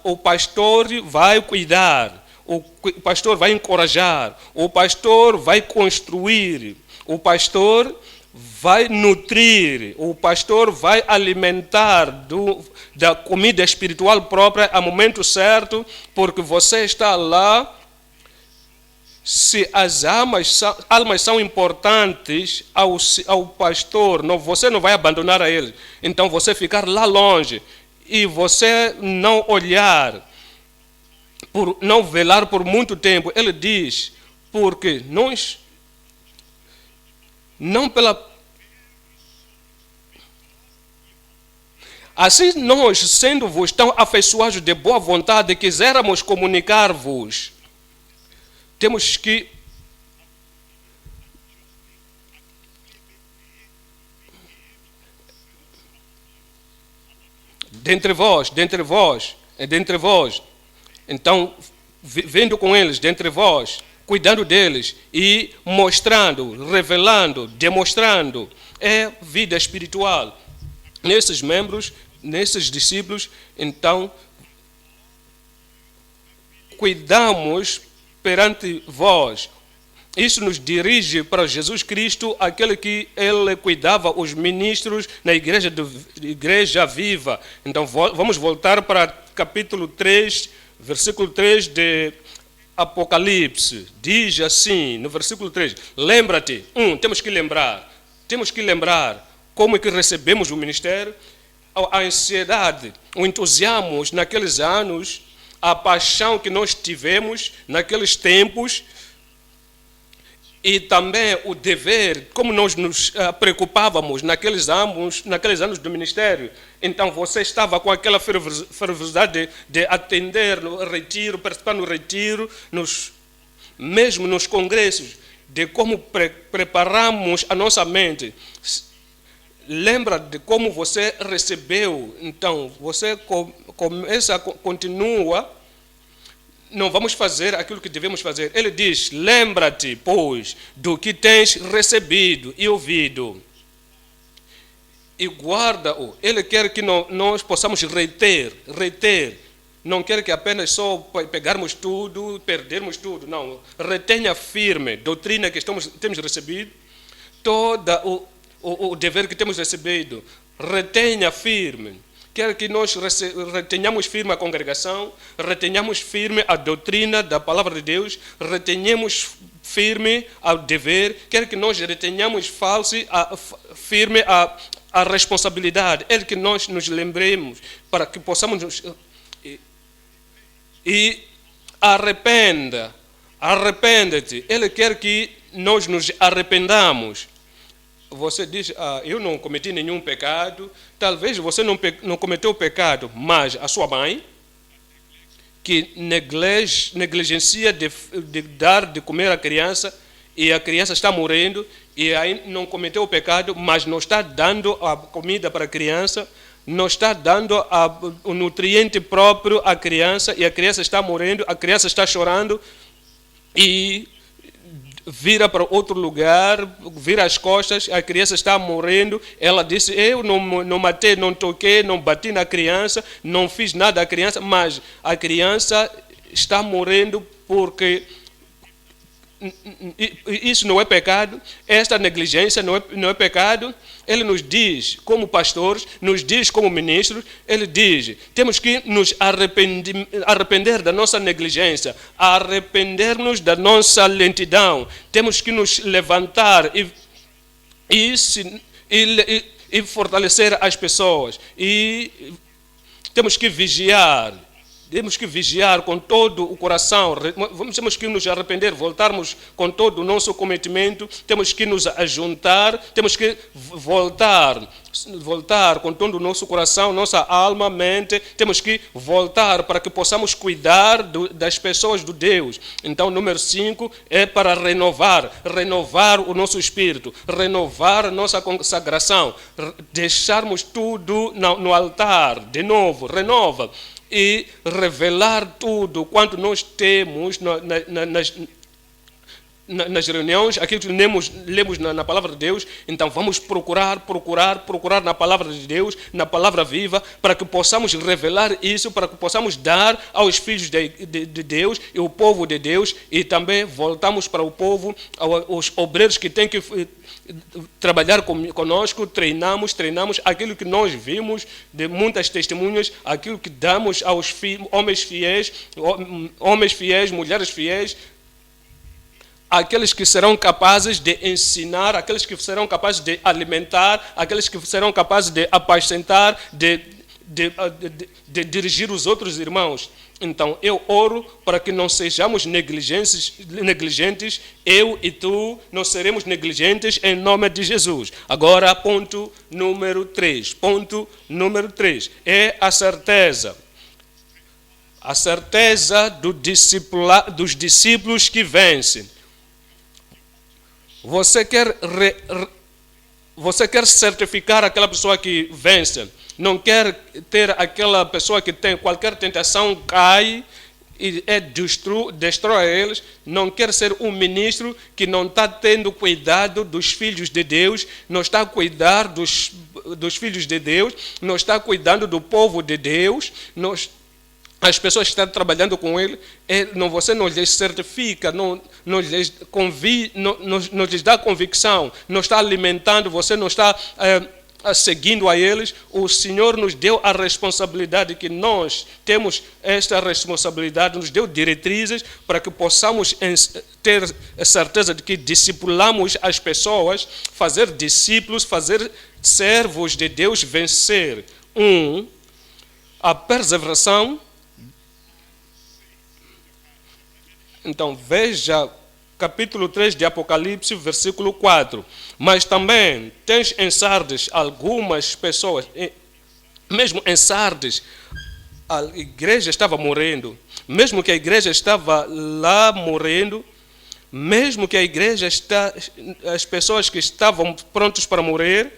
A: o pastor vai cuidar, o pastor vai encorajar, o pastor vai construir, o pastor vai nutrir, o pastor vai alimentar da comida espiritual própria a momento certo, porque você está lá. Se as almas são importantes ao pastor, você não vai abandonar a ele. Então você ficar lá longe e você não olhar, não velar por muito tempo. Ele diz, porque nós não pela... Assim nós, sendo-vos tão afeiçoados de boa vontade, quiséramos comunicar-vos. Temos que dentre vós, dentre vós. Então, vendo com eles, dentre vós, cuidando deles e mostrando, revelando, demonstrando. É vida espiritual. Nesses membros, nesses discípulos, então, cuidamos perante vós. Isso nos dirige para Jesus Cristo, aquele que ele cuidava, os ministros na igreja viva. Então, vamos voltar para capítulo 3, versículo 3 de Apocalipse. Diz assim, no versículo 3, lembra-te, temos que lembrar como é que recebemos o ministério, a ansiedade, o entusiasmo naqueles anos, a paixão que nós tivemos naqueles tempos, e também o dever, como nós nos preocupávamos naqueles anos do ministério. Então você estava com aquela fervorosidade de atender no retiro, participar no retiro, mesmo nos congressos, de como preparamos a nossa mente. Lembra de como você recebeu, então você continua. Não vamos fazer aquilo que devemos fazer. Ele diz, lembra-te, pois, do que tens recebido e ouvido. E guarda-o. Ele quer que nós possamos reter. Não quer que apenas só pegarmos tudo, perdermos tudo. Não. Retenha firme a doutrina que temos recebido, todo o dever que temos recebido. Retenha firme. Quer que nós retenhamos firme a congregação, retenhamos firme a doutrina da palavra de Deus, retenhamos firme ao dever, quer que nós retenhamos firme a responsabilidade, é que nós nos lembremos para que possamos e arrepende-te. Ele quer que nós nos arrependamos. Você diz, eu não cometi nenhum pecado. Talvez você não cometeu pecado, mas a sua mãe, que negligencia de dar de comer à criança, e a criança está morrendo, e aí não cometeu o pecado, mas não está dando a comida para a criança, não está dando o nutriente próprio à criança, e a criança está morrendo, a criança está chorando, e vira para outro lugar, vira as costas, a criança está morrendo. Ela disse, eu não matei, não toquei, não bati na criança, não fiz nada à criança, mas a criança está morrendo porque isso não é pecado, esta negligência não é pecado. Ele nos diz, como pastores, nos diz como ministros, ele diz, temos que nos arrepender da nossa negligência, arrepender-nos da nossa lentidão, temos que nos levantar e fortalecer as pessoas, e temos que vigiar. Temos que vigiar com todo o coração, temos que nos arrepender, voltarmos com todo o nosso cometimento, temos que nos ajuntar, temos que voltar com todo o nosso coração, nossa alma, mente, temos que voltar para que possamos cuidar das pessoas do Deus. Então, número 5 é para renovar o nosso espírito, renovar a nossa consagração, deixarmos tudo no altar, de novo, renova. E revelar tudo quanto nós temos nas reuniões, aquilo que lemos na palavra de Deus. Então vamos procurar na palavra de Deus, na palavra viva, para que possamos revelar isso, para que possamos dar aos filhos de Deus e o povo de Deus, e também voltamos para o povo, aos obreiros que têm que trabalhar conosco, treinamos aquilo que nós vimos de muitas testemunhas, aquilo que damos aos homens fiéis, mulheres fiéis, aqueles que serão capazes de ensinar, aqueles que serão capazes de alimentar, aqueles que serão capazes de apacentar, de dirigir os outros irmãos. Então, eu oro para que não sejamos negligentes, eu e tu não seremos negligentes em nome de Jesus. Agora, ponto número 3. Ponto número 3 é a certeza. A certeza dos discípulos que vencem. Você quer certificar aquela pessoa que vence? não quer ter aquela pessoa que tem qualquer tentação, cai e destrói eles, não quer ser um ministro que não está tendo cuidado dos filhos de Deus, não está a cuidar dos filhos de Deus, não está cuidando do povo de Deus, as pessoas que estão trabalhando com ele, você não lhes certifica, não lhes dá convicção, não está alimentando, você não está seguindo a eles. O Senhor nos deu a responsabilidade, que nós temos esta responsabilidade, nos deu diretrizes para que possamos ter a certeza de que discipulamos as pessoas, fazer discípulos, fazer servos de Deus vencer. A perseveração. Então, veja capítulo 3 de Apocalipse, versículo 4. Mas também tens em Sardes algumas pessoas, mesmo em Sardes, a igreja estava morrendo, mesmo que a igreja estava lá morrendo, mesmo que a igreja as pessoas que estavam prontos para morrer,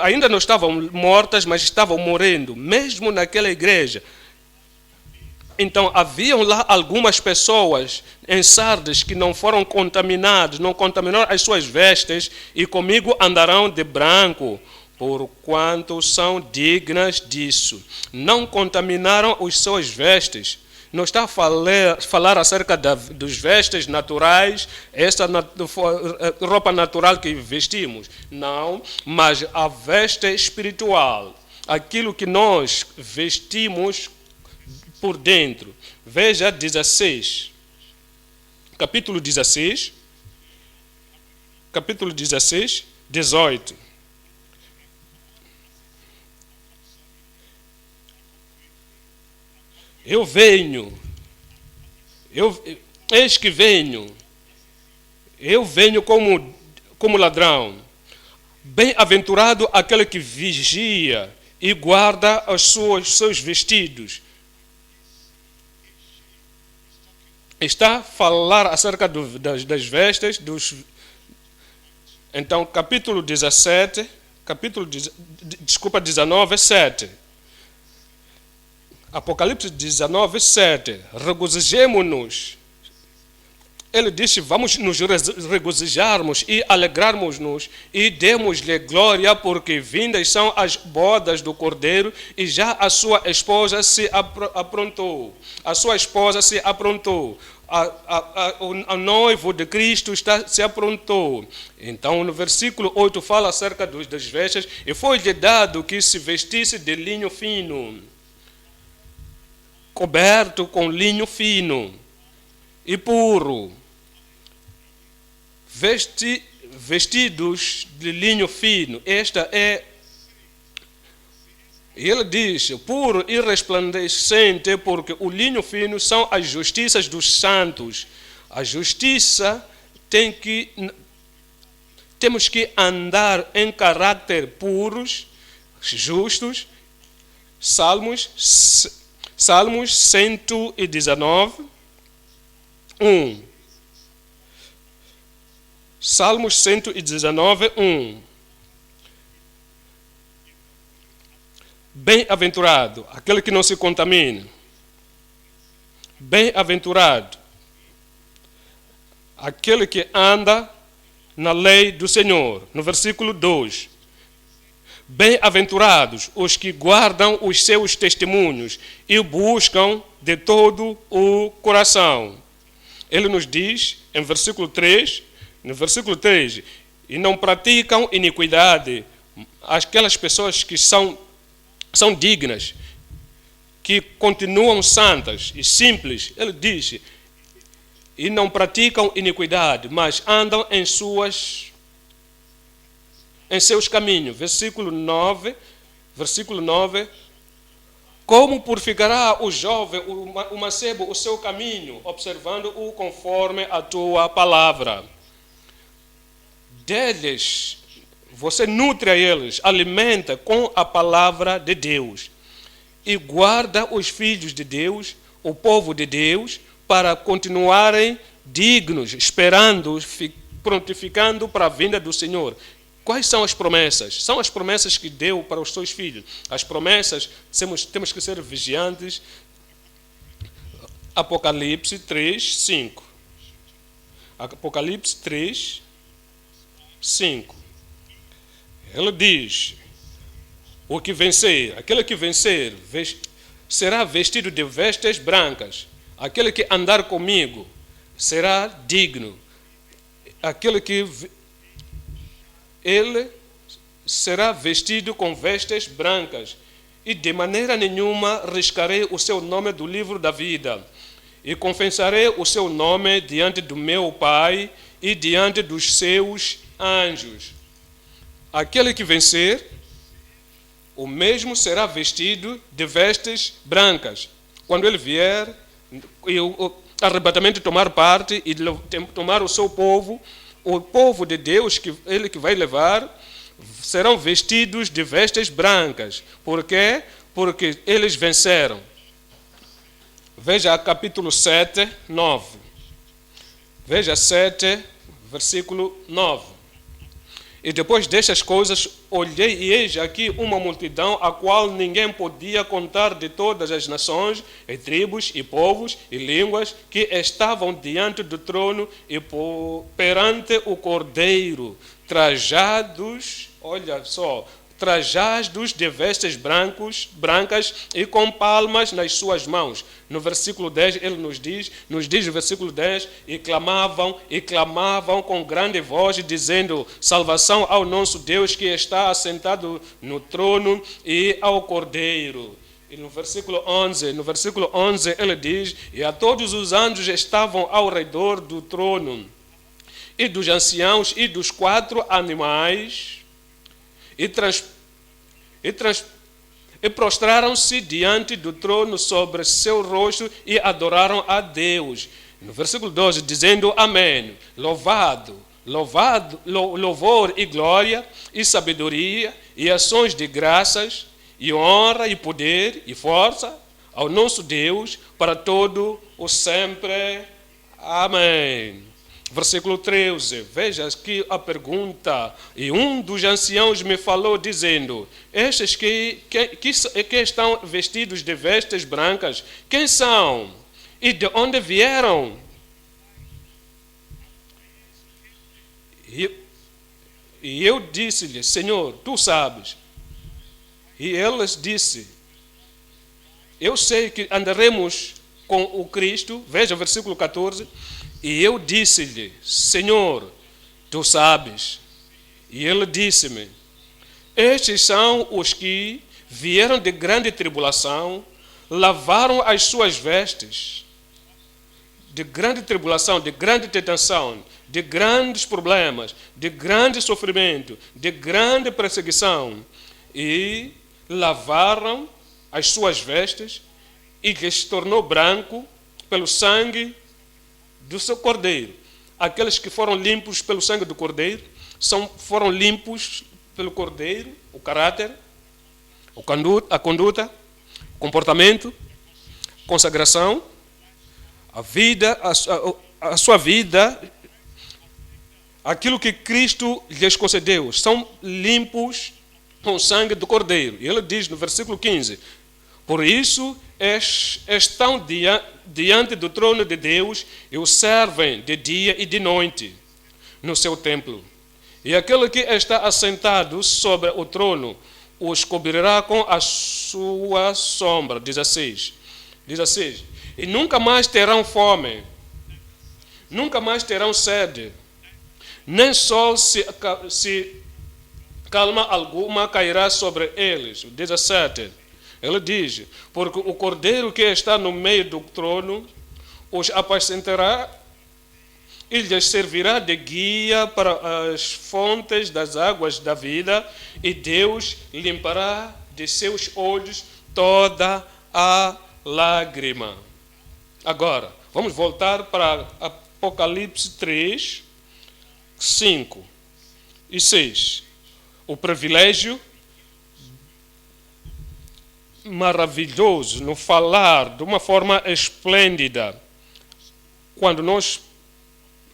A: ainda não estavam mortas, mas estavam morrendo, mesmo naquela igreja. Então, haviam lá algumas pessoas em Sardes que não foram contaminadas, não contaminaram as suas vestes, e comigo andarão de branco, porquanto são dignas disso. Não contaminaram as suas vestes. Não está a falar acerca dos vestes naturais, essa roupa natural que vestimos. Não, mas a veste espiritual, aquilo que nós vestimos por dentro. Veja 16. Capítulo 16. Capítulo 16, 18. Eu venho. Eis que venho. Eu venho como ladrão. Bem-aventurado aquele que vigia e guarda os seus vestidos. Está a falar acerca das vestes, Então, capítulo 17, 19, 7. Apocalipse 19, 7. Regozijemo-nos. Ele disse, vamos nos regozijarmos e alegrarmos-nos e demos-lhe glória, porque vindas são as bodas do Cordeiro e já a sua esposa se aprontou. A sua esposa se aprontou. O noivo de Cristo se aprontou. Então, no versículo 8 fala acerca das vestes. E foi-lhe dado que se vestisse de linho fino, coberto com linho fino e puro, vestidos de linho fino. Esta é, ele diz, puro e resplandecente, porque o linho fino são as justiças dos santos. A justiça temos que andar em caráter puros, justos. Salmos 119, 1. Salmos 119, 1. Bem-aventurado aquele que não se contamina. Bem-aventurado aquele que anda na lei do Senhor. No versículo 2. Bem-aventurados os que guardam os seus testemunhos e buscam de todo o coração. Ele nos diz, em versículo 3, no versículo 3, e não praticam iniquidade, aquelas pessoas que são dignas, que continuam santas e simples. Ele diz, e não praticam iniquidade, mas andam em seus caminhos. Versículo 9, como purificará o jovem, o mancebo, o seu caminho, observando-o conforme a tua palavra. Deles, você nutre a eles, alimenta com a palavra de Deus e guarda os filhos de Deus, o povo de Deus, para continuarem dignos, esperando, prontificando para a vinda do Senhor. Quais são as promessas? São as promessas que deu para os seus filhos. As promessas, temos que ser vigiantes. Apocalipse 3, 5. Apocalipse 3, 5. Ele diz: o que vencer, aquele que vencer, será vestido de vestes brancas. Aquele que andar comigo será digno. Aquele que ele será vestido com vestes brancas, e de maneira nenhuma riscarei o seu nome do livro da vida, e confessarei o seu nome diante do meu Pai e diante dos seus anjos. Aquele que vencer, o mesmo será vestido de vestes brancas. Quando ele vier, e o arrebatamento tomar parte e tomar o seu povo, o povo de Deus, ele que vai levar, serão vestidos de vestes brancas. Por quê? Porque eles venceram. Veja capítulo 7, 9. Veja 7, versículo 9. E depois destas coisas, olhei e eis aqui uma multidão, a qual ninguém podia contar, de todas as nações, e tribos, e povos, e línguas, que estavam diante do trono e perante o Cordeiro, trajados, olha só, trajados de vestes brancas e com palmas nas suas mãos. No versículo 10, ele nos diz no versículo 10, e clamavam com grande voz, dizendo: salvação ao nosso Deus que está assentado no trono e ao Cordeiro. E no versículo 11 ele diz: e a todos os anjos estavam ao redor do trono, e dos anciãos e dos 4 animais, e prostraram-se diante do trono sobre seu rosto e adoraram a Deus. No versículo 12, dizendo: amém, louvor e glória e sabedoria e ações de graças e honra e poder e força ao nosso Deus para todo o sempre. Amém. Versículo 13, veja aqui a pergunta. E um dos anciãos me falou, dizendo: estes que estão vestidos de vestes brancas, quem são? E de onde vieram? E eu disse-lhe: Senhor, tu sabes. E eles disse: eu sei que andaremos com o Cristo. Veja o versículo 14. E eu disse-lhe: Senhor, tu sabes. E ele disse-me: estes são os que vieram de grande tribulação, lavaram as suas vestes. De grande tribulação, de grande tentação, de grandes problemas, de grande sofrimento, de grande perseguição, e lavaram as suas vestes, e que se tornou branco pelo sangue do seu Cordeiro. Aqueles que foram limpos pelo sangue do Cordeiro foram limpos pelo Cordeiro, o caráter, a conduta, o comportamento, consagração, a vida, a sua vida, aquilo que Cristo lhes concedeu. São limpos com o sangue do Cordeiro. E ele diz no versículo 15: por isso estão diante do trono de Deus e o servem de dia e de noite no seu templo. E aquele que está assentado sobre o trono os cobrirá com a sua sombra. 16. E nunca mais terão fome, nunca mais terão sede, nem sol se calma alguma cairá sobre eles. 17. Ele diz: porque o Cordeiro que está no meio do trono os apacentará e lhes servirá de guia para as fontes das águas da vida, e Deus limpará de seus olhos toda a lágrima. Agora, vamos voltar para Apocalipse 3, 5 e 6. O privilégio maravilhoso no falar de uma forma esplêndida quando nós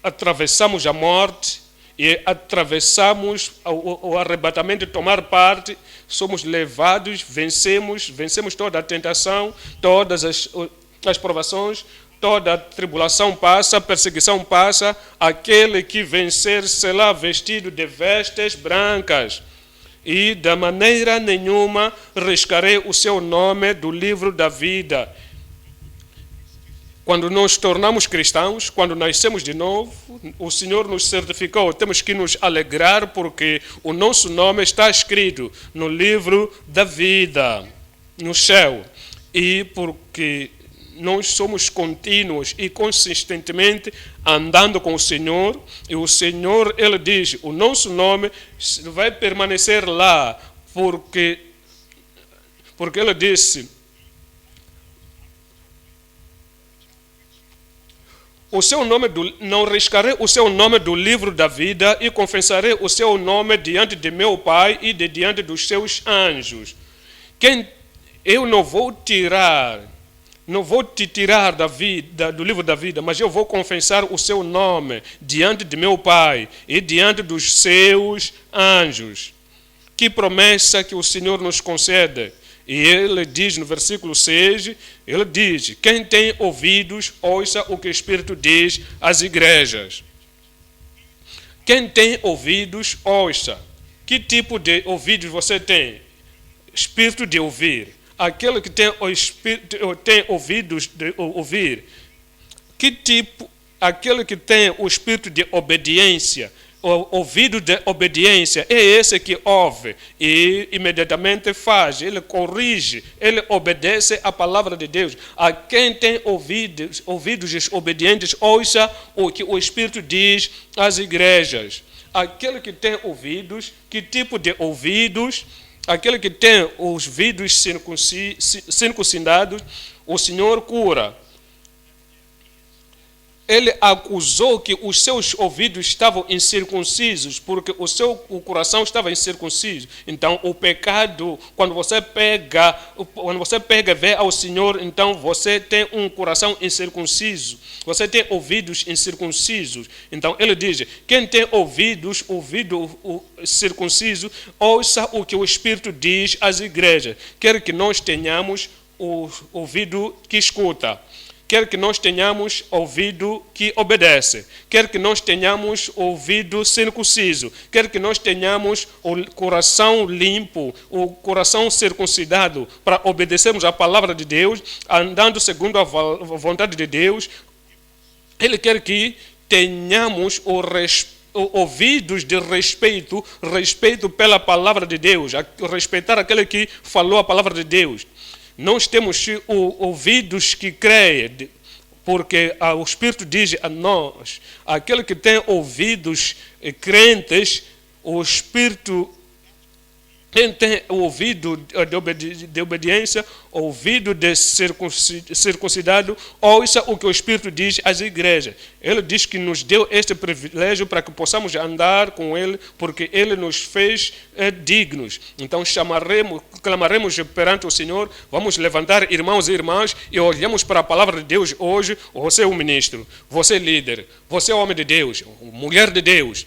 A: atravessamos a morte e atravessamos o arrebatamento de tomar parte, somos levados, vencemos toda a tentação, todas as provações, toda a tribulação passa, a perseguição passa, aquele que vencer será vestido de vestes brancas. E da maneira nenhuma riscarei o seu nome do livro da vida. Quando nos tornamos cristãos, quando nascemos de novo, o Senhor nos certificou, temos que nos alegrar porque o nosso nome está escrito no livro da vida, no céu. E porque nós somos contínuos e consistentemente andando com o Senhor, e o Senhor, Ele diz, o nosso nome vai permanecer lá, porque Ele disse, não riscarei o seu nome do livro da vida e confessarei o seu nome diante de meu Pai e diante dos seus anjos. Eu não vou te tirar do livro da vida, mas eu vou confessar o seu nome diante de meu Pai e diante dos seus anjos. Que promessa que o Senhor nos concede. E ele diz no versículo 6, ele diz, quem tem ouvidos, ouça o que o Espírito diz às igrejas. Quem tem ouvidos, ouça. Que tipo de ouvidos você tem? Espírito de ouvir. Aquele que tem ouvidos de ouvir. Que tipo? Aquele que tem o espírito de obediência, o ouvido de obediência, é esse que ouve e imediatamente faz, ele corrige, ele obedece à palavra de Deus. A quem tem ouvidos obedientes, ouça o que o Espírito diz às igrejas. Aquele que tem ouvidos, que tipo de ouvidos? Aquele que tem os ouvidos circuncidados, o Senhor cura. Ele acusou que os seus ouvidos estavam incircuncisos, porque o coração estava incircunciso. Então, o pecado, quando você pega e vê ao Senhor, então você tem um coração incircunciso. Você tem ouvidos incircuncisos. Então, ele diz, quem tem ouvido circunciso, ouça o que o Espírito diz às igrejas. Quer que nós tenhamos o ouvido que escuta. Quer que nós tenhamos ouvido que obedece, quer que nós tenhamos ouvido circunciso, quer que nós tenhamos o coração limpo, o coração circuncidado, para obedecermos à palavra de Deus, andando segundo a vontade de Deus. Ele quer que tenhamos ouvidos de respeito pela palavra de Deus, respeitar aquele que falou a palavra de Deus. Nós temos ouvidos que creem, porque o Espírito diz a nós, aquele que tem ouvidos crentes, o Espírito tem o ouvido de obediência, ouvido de circuncidado, ouça o que o Espírito diz às igrejas. Ele diz que nos deu este privilégio para que possamos andar com Ele, porque Ele nos fez dignos. Então clamaremos perante o Senhor, vamos levantar irmãos e irmãs e olhamos para a palavra de Deus hoje. Você é o ministro, você é líder, você é homem de Deus, mulher de Deus,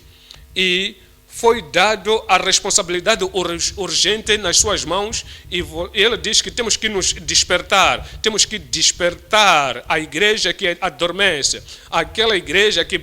A: e foi dado a responsabilidade urgente nas suas mãos, e ele diz que temos que nos despertar, a igreja que adormece, aquela igreja que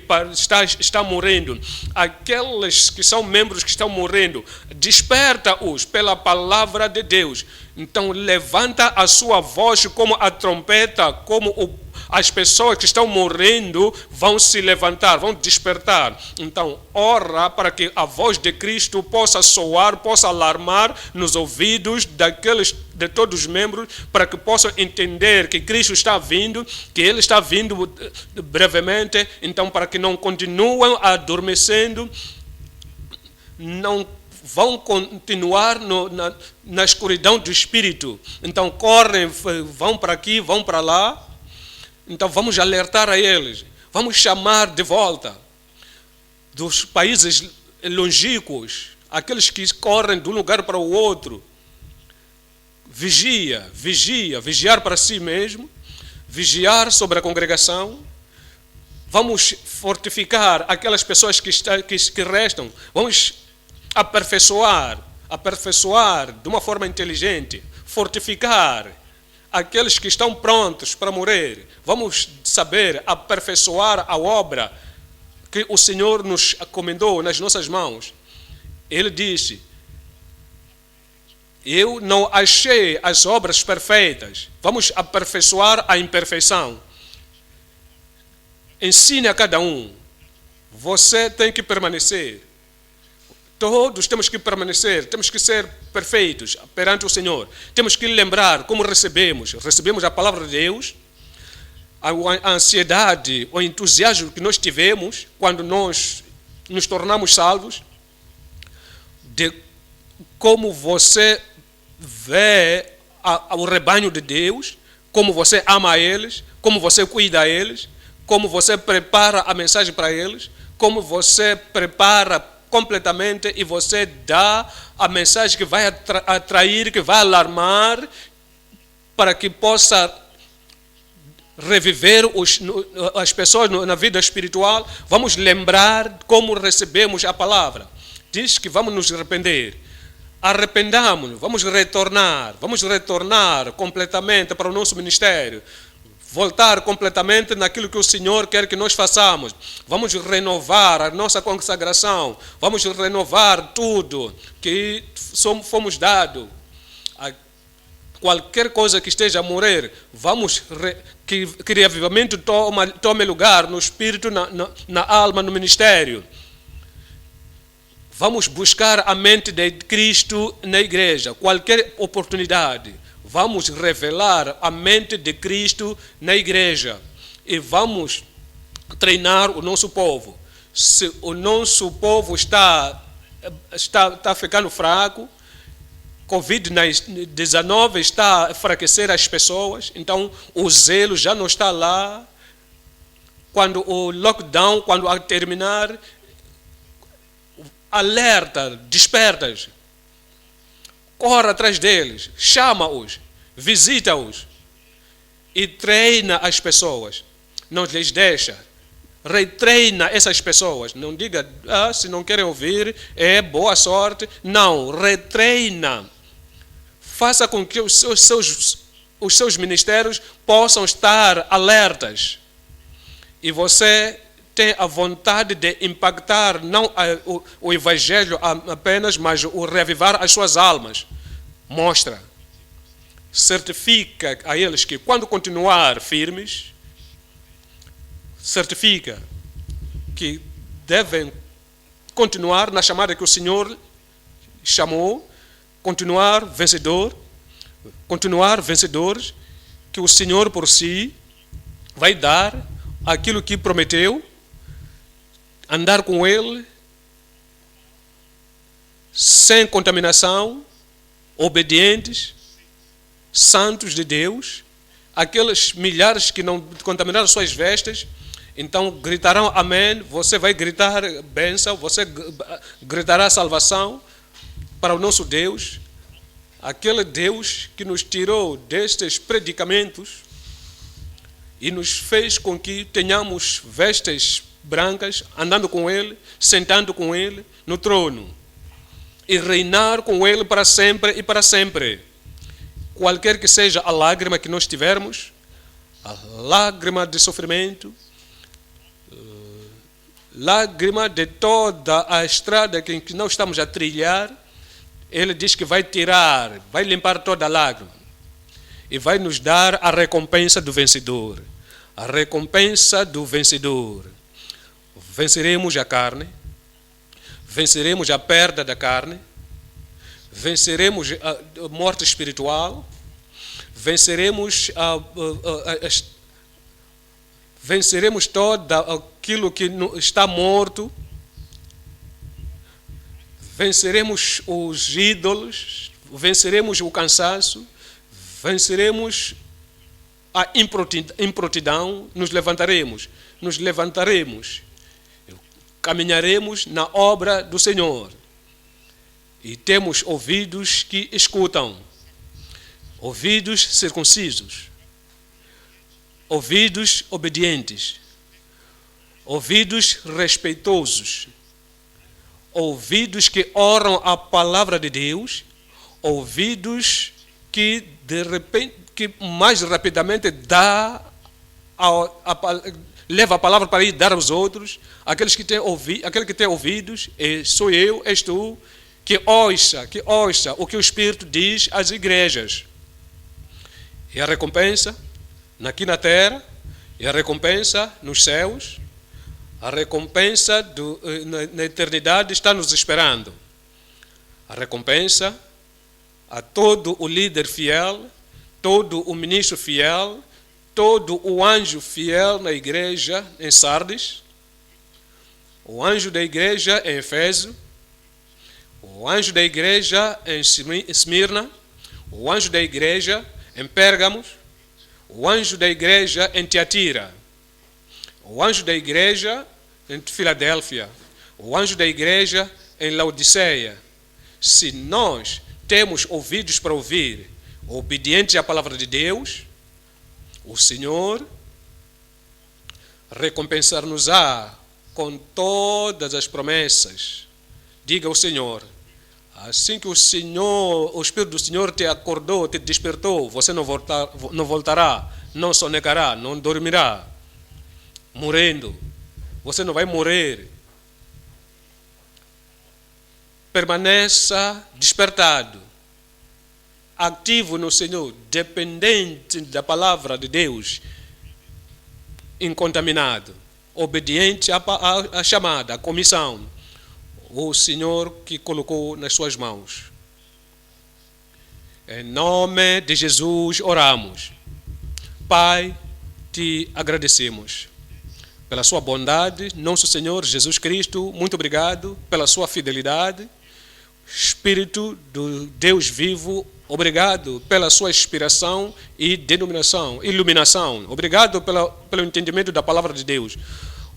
A: está morrendo, aqueles que são membros que estão morrendo, desperta-os pela palavra de Deus. Então levanta a sua voz como a trompeta, como as pessoas que estão morrendo vão se levantar, vão despertar. Então, ora para que a voz de Cristo possa soar, possa alarmar nos ouvidos de todos os membros, para que possam entender que Cristo está vindo, que Ele está vindo brevemente. Então, para que não continuem adormecendo, não vão continuar na escuridão do Espírito. Então, correm, vão para aqui, vão para lá. Então vamos alertar a eles, vamos chamar de volta dos países longínquos, aqueles que correm de um lugar para o outro. Vigiar para si mesmo, vigiar sobre a congregação, Vamos fortificar aquelas pessoas que restam. Vamos aperfeiçoar de uma forma inteligente. Fortificar aqueles que estão prontos para morrer. Vamos saber aperfeiçoar a obra que o Senhor nos encomendou nas nossas mãos. Ele disse: eu não achei as obras perfeitas. Vamos aperfeiçoar a imperfeição. Ensine a cada um. Você tem que permanecer. Todos temos que permanecer, temos que ser perfeitos perante o Senhor. Temos que lembrar como recebemos. Recebemos a palavra de Deus, a ansiedade, o entusiasmo que nós tivemos quando nós nos tornamos salvos, de como você vê o rebanho de Deus, como você ama eles, como você cuida deles, como você prepara a mensagem para eles, como você prepara completamente e você dá a mensagem que vai atrair, que vai alarmar, para que possa reviver as pessoas na vida espiritual. Vamos lembrar como recebemos a palavra. Diz que vamos nos arrepender. Arrependamos-nos, vamos retornar completamente para o nosso ministério. Voltar completamente naquilo que o Senhor quer que nós façamos. Vamos renovar a nossa consagração. Vamos renovar tudo que fomos dados. Qualquer coisa que esteja a morrer, vamos que reavivamento tome lugar no espírito, na alma, no ministério. Vamos buscar a mente de Cristo na igreja. Qualquer oportunidade. Vamos revelar a mente de Cristo na igreja e vamos treinar o nosso povo. Se o nosso povo está ficando fraco, Covid-19 está a enfraquecer as pessoas, então o zelo já não está lá. Quando o lockdown, quando terminar, alerta, desperta-os. Corra atrás deles, chama-os, visita-os e treina as pessoas. Não lhes deixa. Retreina essas pessoas. Não diga, se não querem ouvir, boa sorte. Não, retreina. Faça com que os seus ministérios possam estar alertas. E você tem a vontade de impactar não o evangelho apenas, mas o reavivar as suas almas. Mostra, certifica a eles que quando continuar firmes, certifica que devem continuar na chamada que o Senhor chamou, continuar vencedores, que o Senhor por si vai dar aquilo que prometeu, andar com Ele, sem contaminação, obedientes, santos de Deus, aqueles milhares que não contaminaram suas vestes, então gritarão amém, você vai gritar bênção, você gritará salvação para o nosso Deus, aquele Deus que nos tirou destes predicamentos e nos fez com que tenhamos vestes brancas, andando com Ele, sentando com Ele no trono e reinar com Ele para sempre e para sempre. Qualquer que seja a lágrima que nós tivermos, a lágrima de sofrimento, lágrima de toda a estrada que não estamos a trilhar, Ele diz que vai tirar, vai limpar toda a lágrima e vai nos dar a recompensa do vencedor. A recompensa do vencedor. Venceremos a carne, venceremos a perda da carne, venceremos a morte espiritual, venceremos todo aquilo que está morto, venceremos os ídolos, venceremos o cansaço, venceremos a improntidão, nos levantaremos, caminharemos na obra do Senhor. E temos ouvidos que escutam, ouvidos circuncisos, ouvidos obedientes, ouvidos respeitosos, ouvidos que honram a palavra de Deus, ouvidos que de repente, que mais rapidamente leva a palavra para ir dar aos outros, aquele que tem ouvidos, sou eu, és tu, que ouça o que o Espírito diz às igrejas. E a recompensa aqui na terra, e a recompensa nos céus, a recompensa na eternidade está nos esperando. A recompensa a todo o líder fiel, todo o ministro fiel, todo o anjo fiel na igreja em Sardes, o anjo da igreja em Éfeso, o anjo da igreja em Esmirna, o anjo da igreja em Pérgamos, o anjo da igreja em Tiatira, o anjo da igreja em Filadélfia, o anjo da igreja em Laodiceia. Se nós temos ouvidos para ouvir, obedientes à palavra de Deus, o Senhor recompensar-nos-á com todas as promessas. Diga ao Senhor, assim que o Espírito do Senhor te acordou, te despertou, você não voltará, não sonegará, não dormirá, morrendo. Você não vai morrer. Permaneça despertado, ativo no Senhor, dependente da palavra de Deus, incontaminado, obediente à chamada, à comissão, o Senhor que colocou nas suas mãos. Em nome de Jesus oramos. Pai, te agradecemos pela sua bondade, nosso Senhor Jesus Cristo, muito obrigado pela sua fidelidade. Espírito do Deus vivo, obrigado pela sua inspiração e iluminação. Obrigado pelo entendimento da palavra de Deus.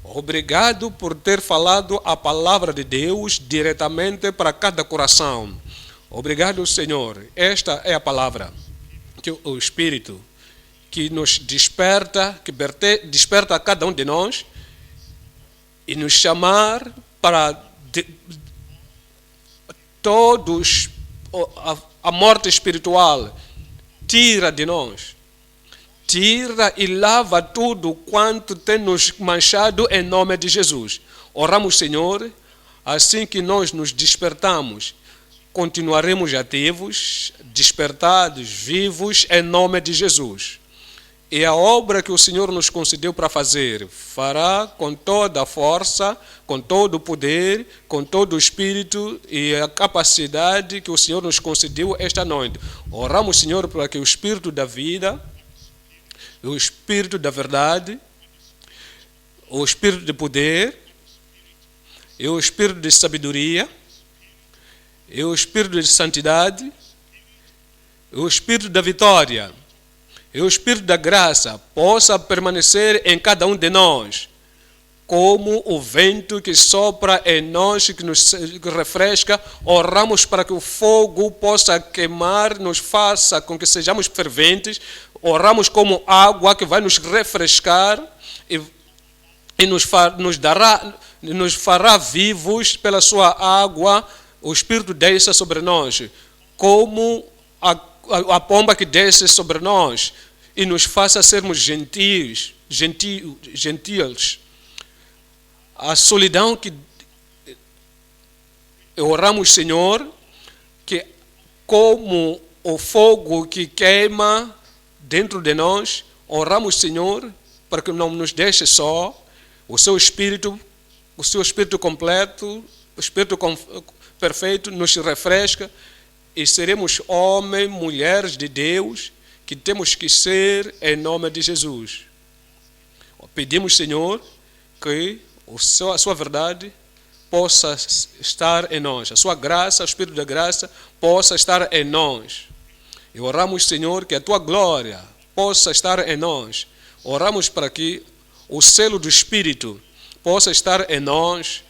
A: Obrigado por ter falado a palavra de Deus diretamente para cada coração. Obrigado, Senhor. Esta é a palavra que o Espírito que nos desperta, que desperta a cada um de nós e nos chamar para todos a morte espiritual. Tira de nós. Tira e lava tudo quanto tem nos manchado em nome de Jesus. Oramos, Senhor, assim que nós nos despertamos, continuaremos ativos, despertados, vivos, em nome de Jesus. E a obra que o Senhor nos concedeu para fazer, fará com toda a força, com todo o poder, com todo o espírito e a capacidade que o Senhor nos concedeu esta noite. Oramos, Senhor, para que o espírito da vida, o espírito da verdade, o espírito de poder, e o espírito de sabedoria, e o espírito de santidade, e o espírito da vitória, e o Espírito da graça possa permanecer em cada um de nós, como o vento que sopra em nós, que nos refresca. Oramos para que o fogo possa queimar, nos faça com que sejamos ferventes. Oramos como água que vai nos refrescar e nos fará vivos pela sua água. O Espírito desce sobre nós, como a pomba que desce sobre nós e nos faça sermos gentios. A solidão que oramos, Senhor, que como o fogo que queima dentro de nós, oramos, Senhor, para que não nos deixe só, o seu Espírito completo, o Espírito perfeito nos refresca, e seremos homens, mulheres de Deus, que temos que ser em nome de Jesus. Pedimos, Senhor, que a sua verdade possa estar em nós, a sua graça, o Espírito da graça possa estar em nós. E oramos, Senhor, que a tua glória possa estar em nós. Oramos para que o selo do Espírito possa estar em nós,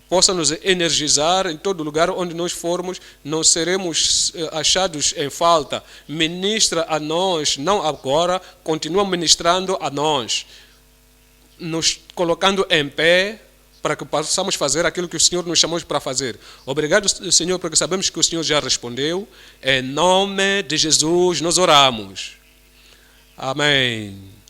A: possa nos energizar em todo lugar onde nós formos, não seremos achados em falta. Ministra a nós, não agora, continua ministrando a nós. nos colocando em pé para que possamos fazer aquilo que o Senhor nos chamou para fazer. Obrigado, Senhor, porque sabemos que o Senhor já respondeu. Em nome de Jesus nós oramos. Amém.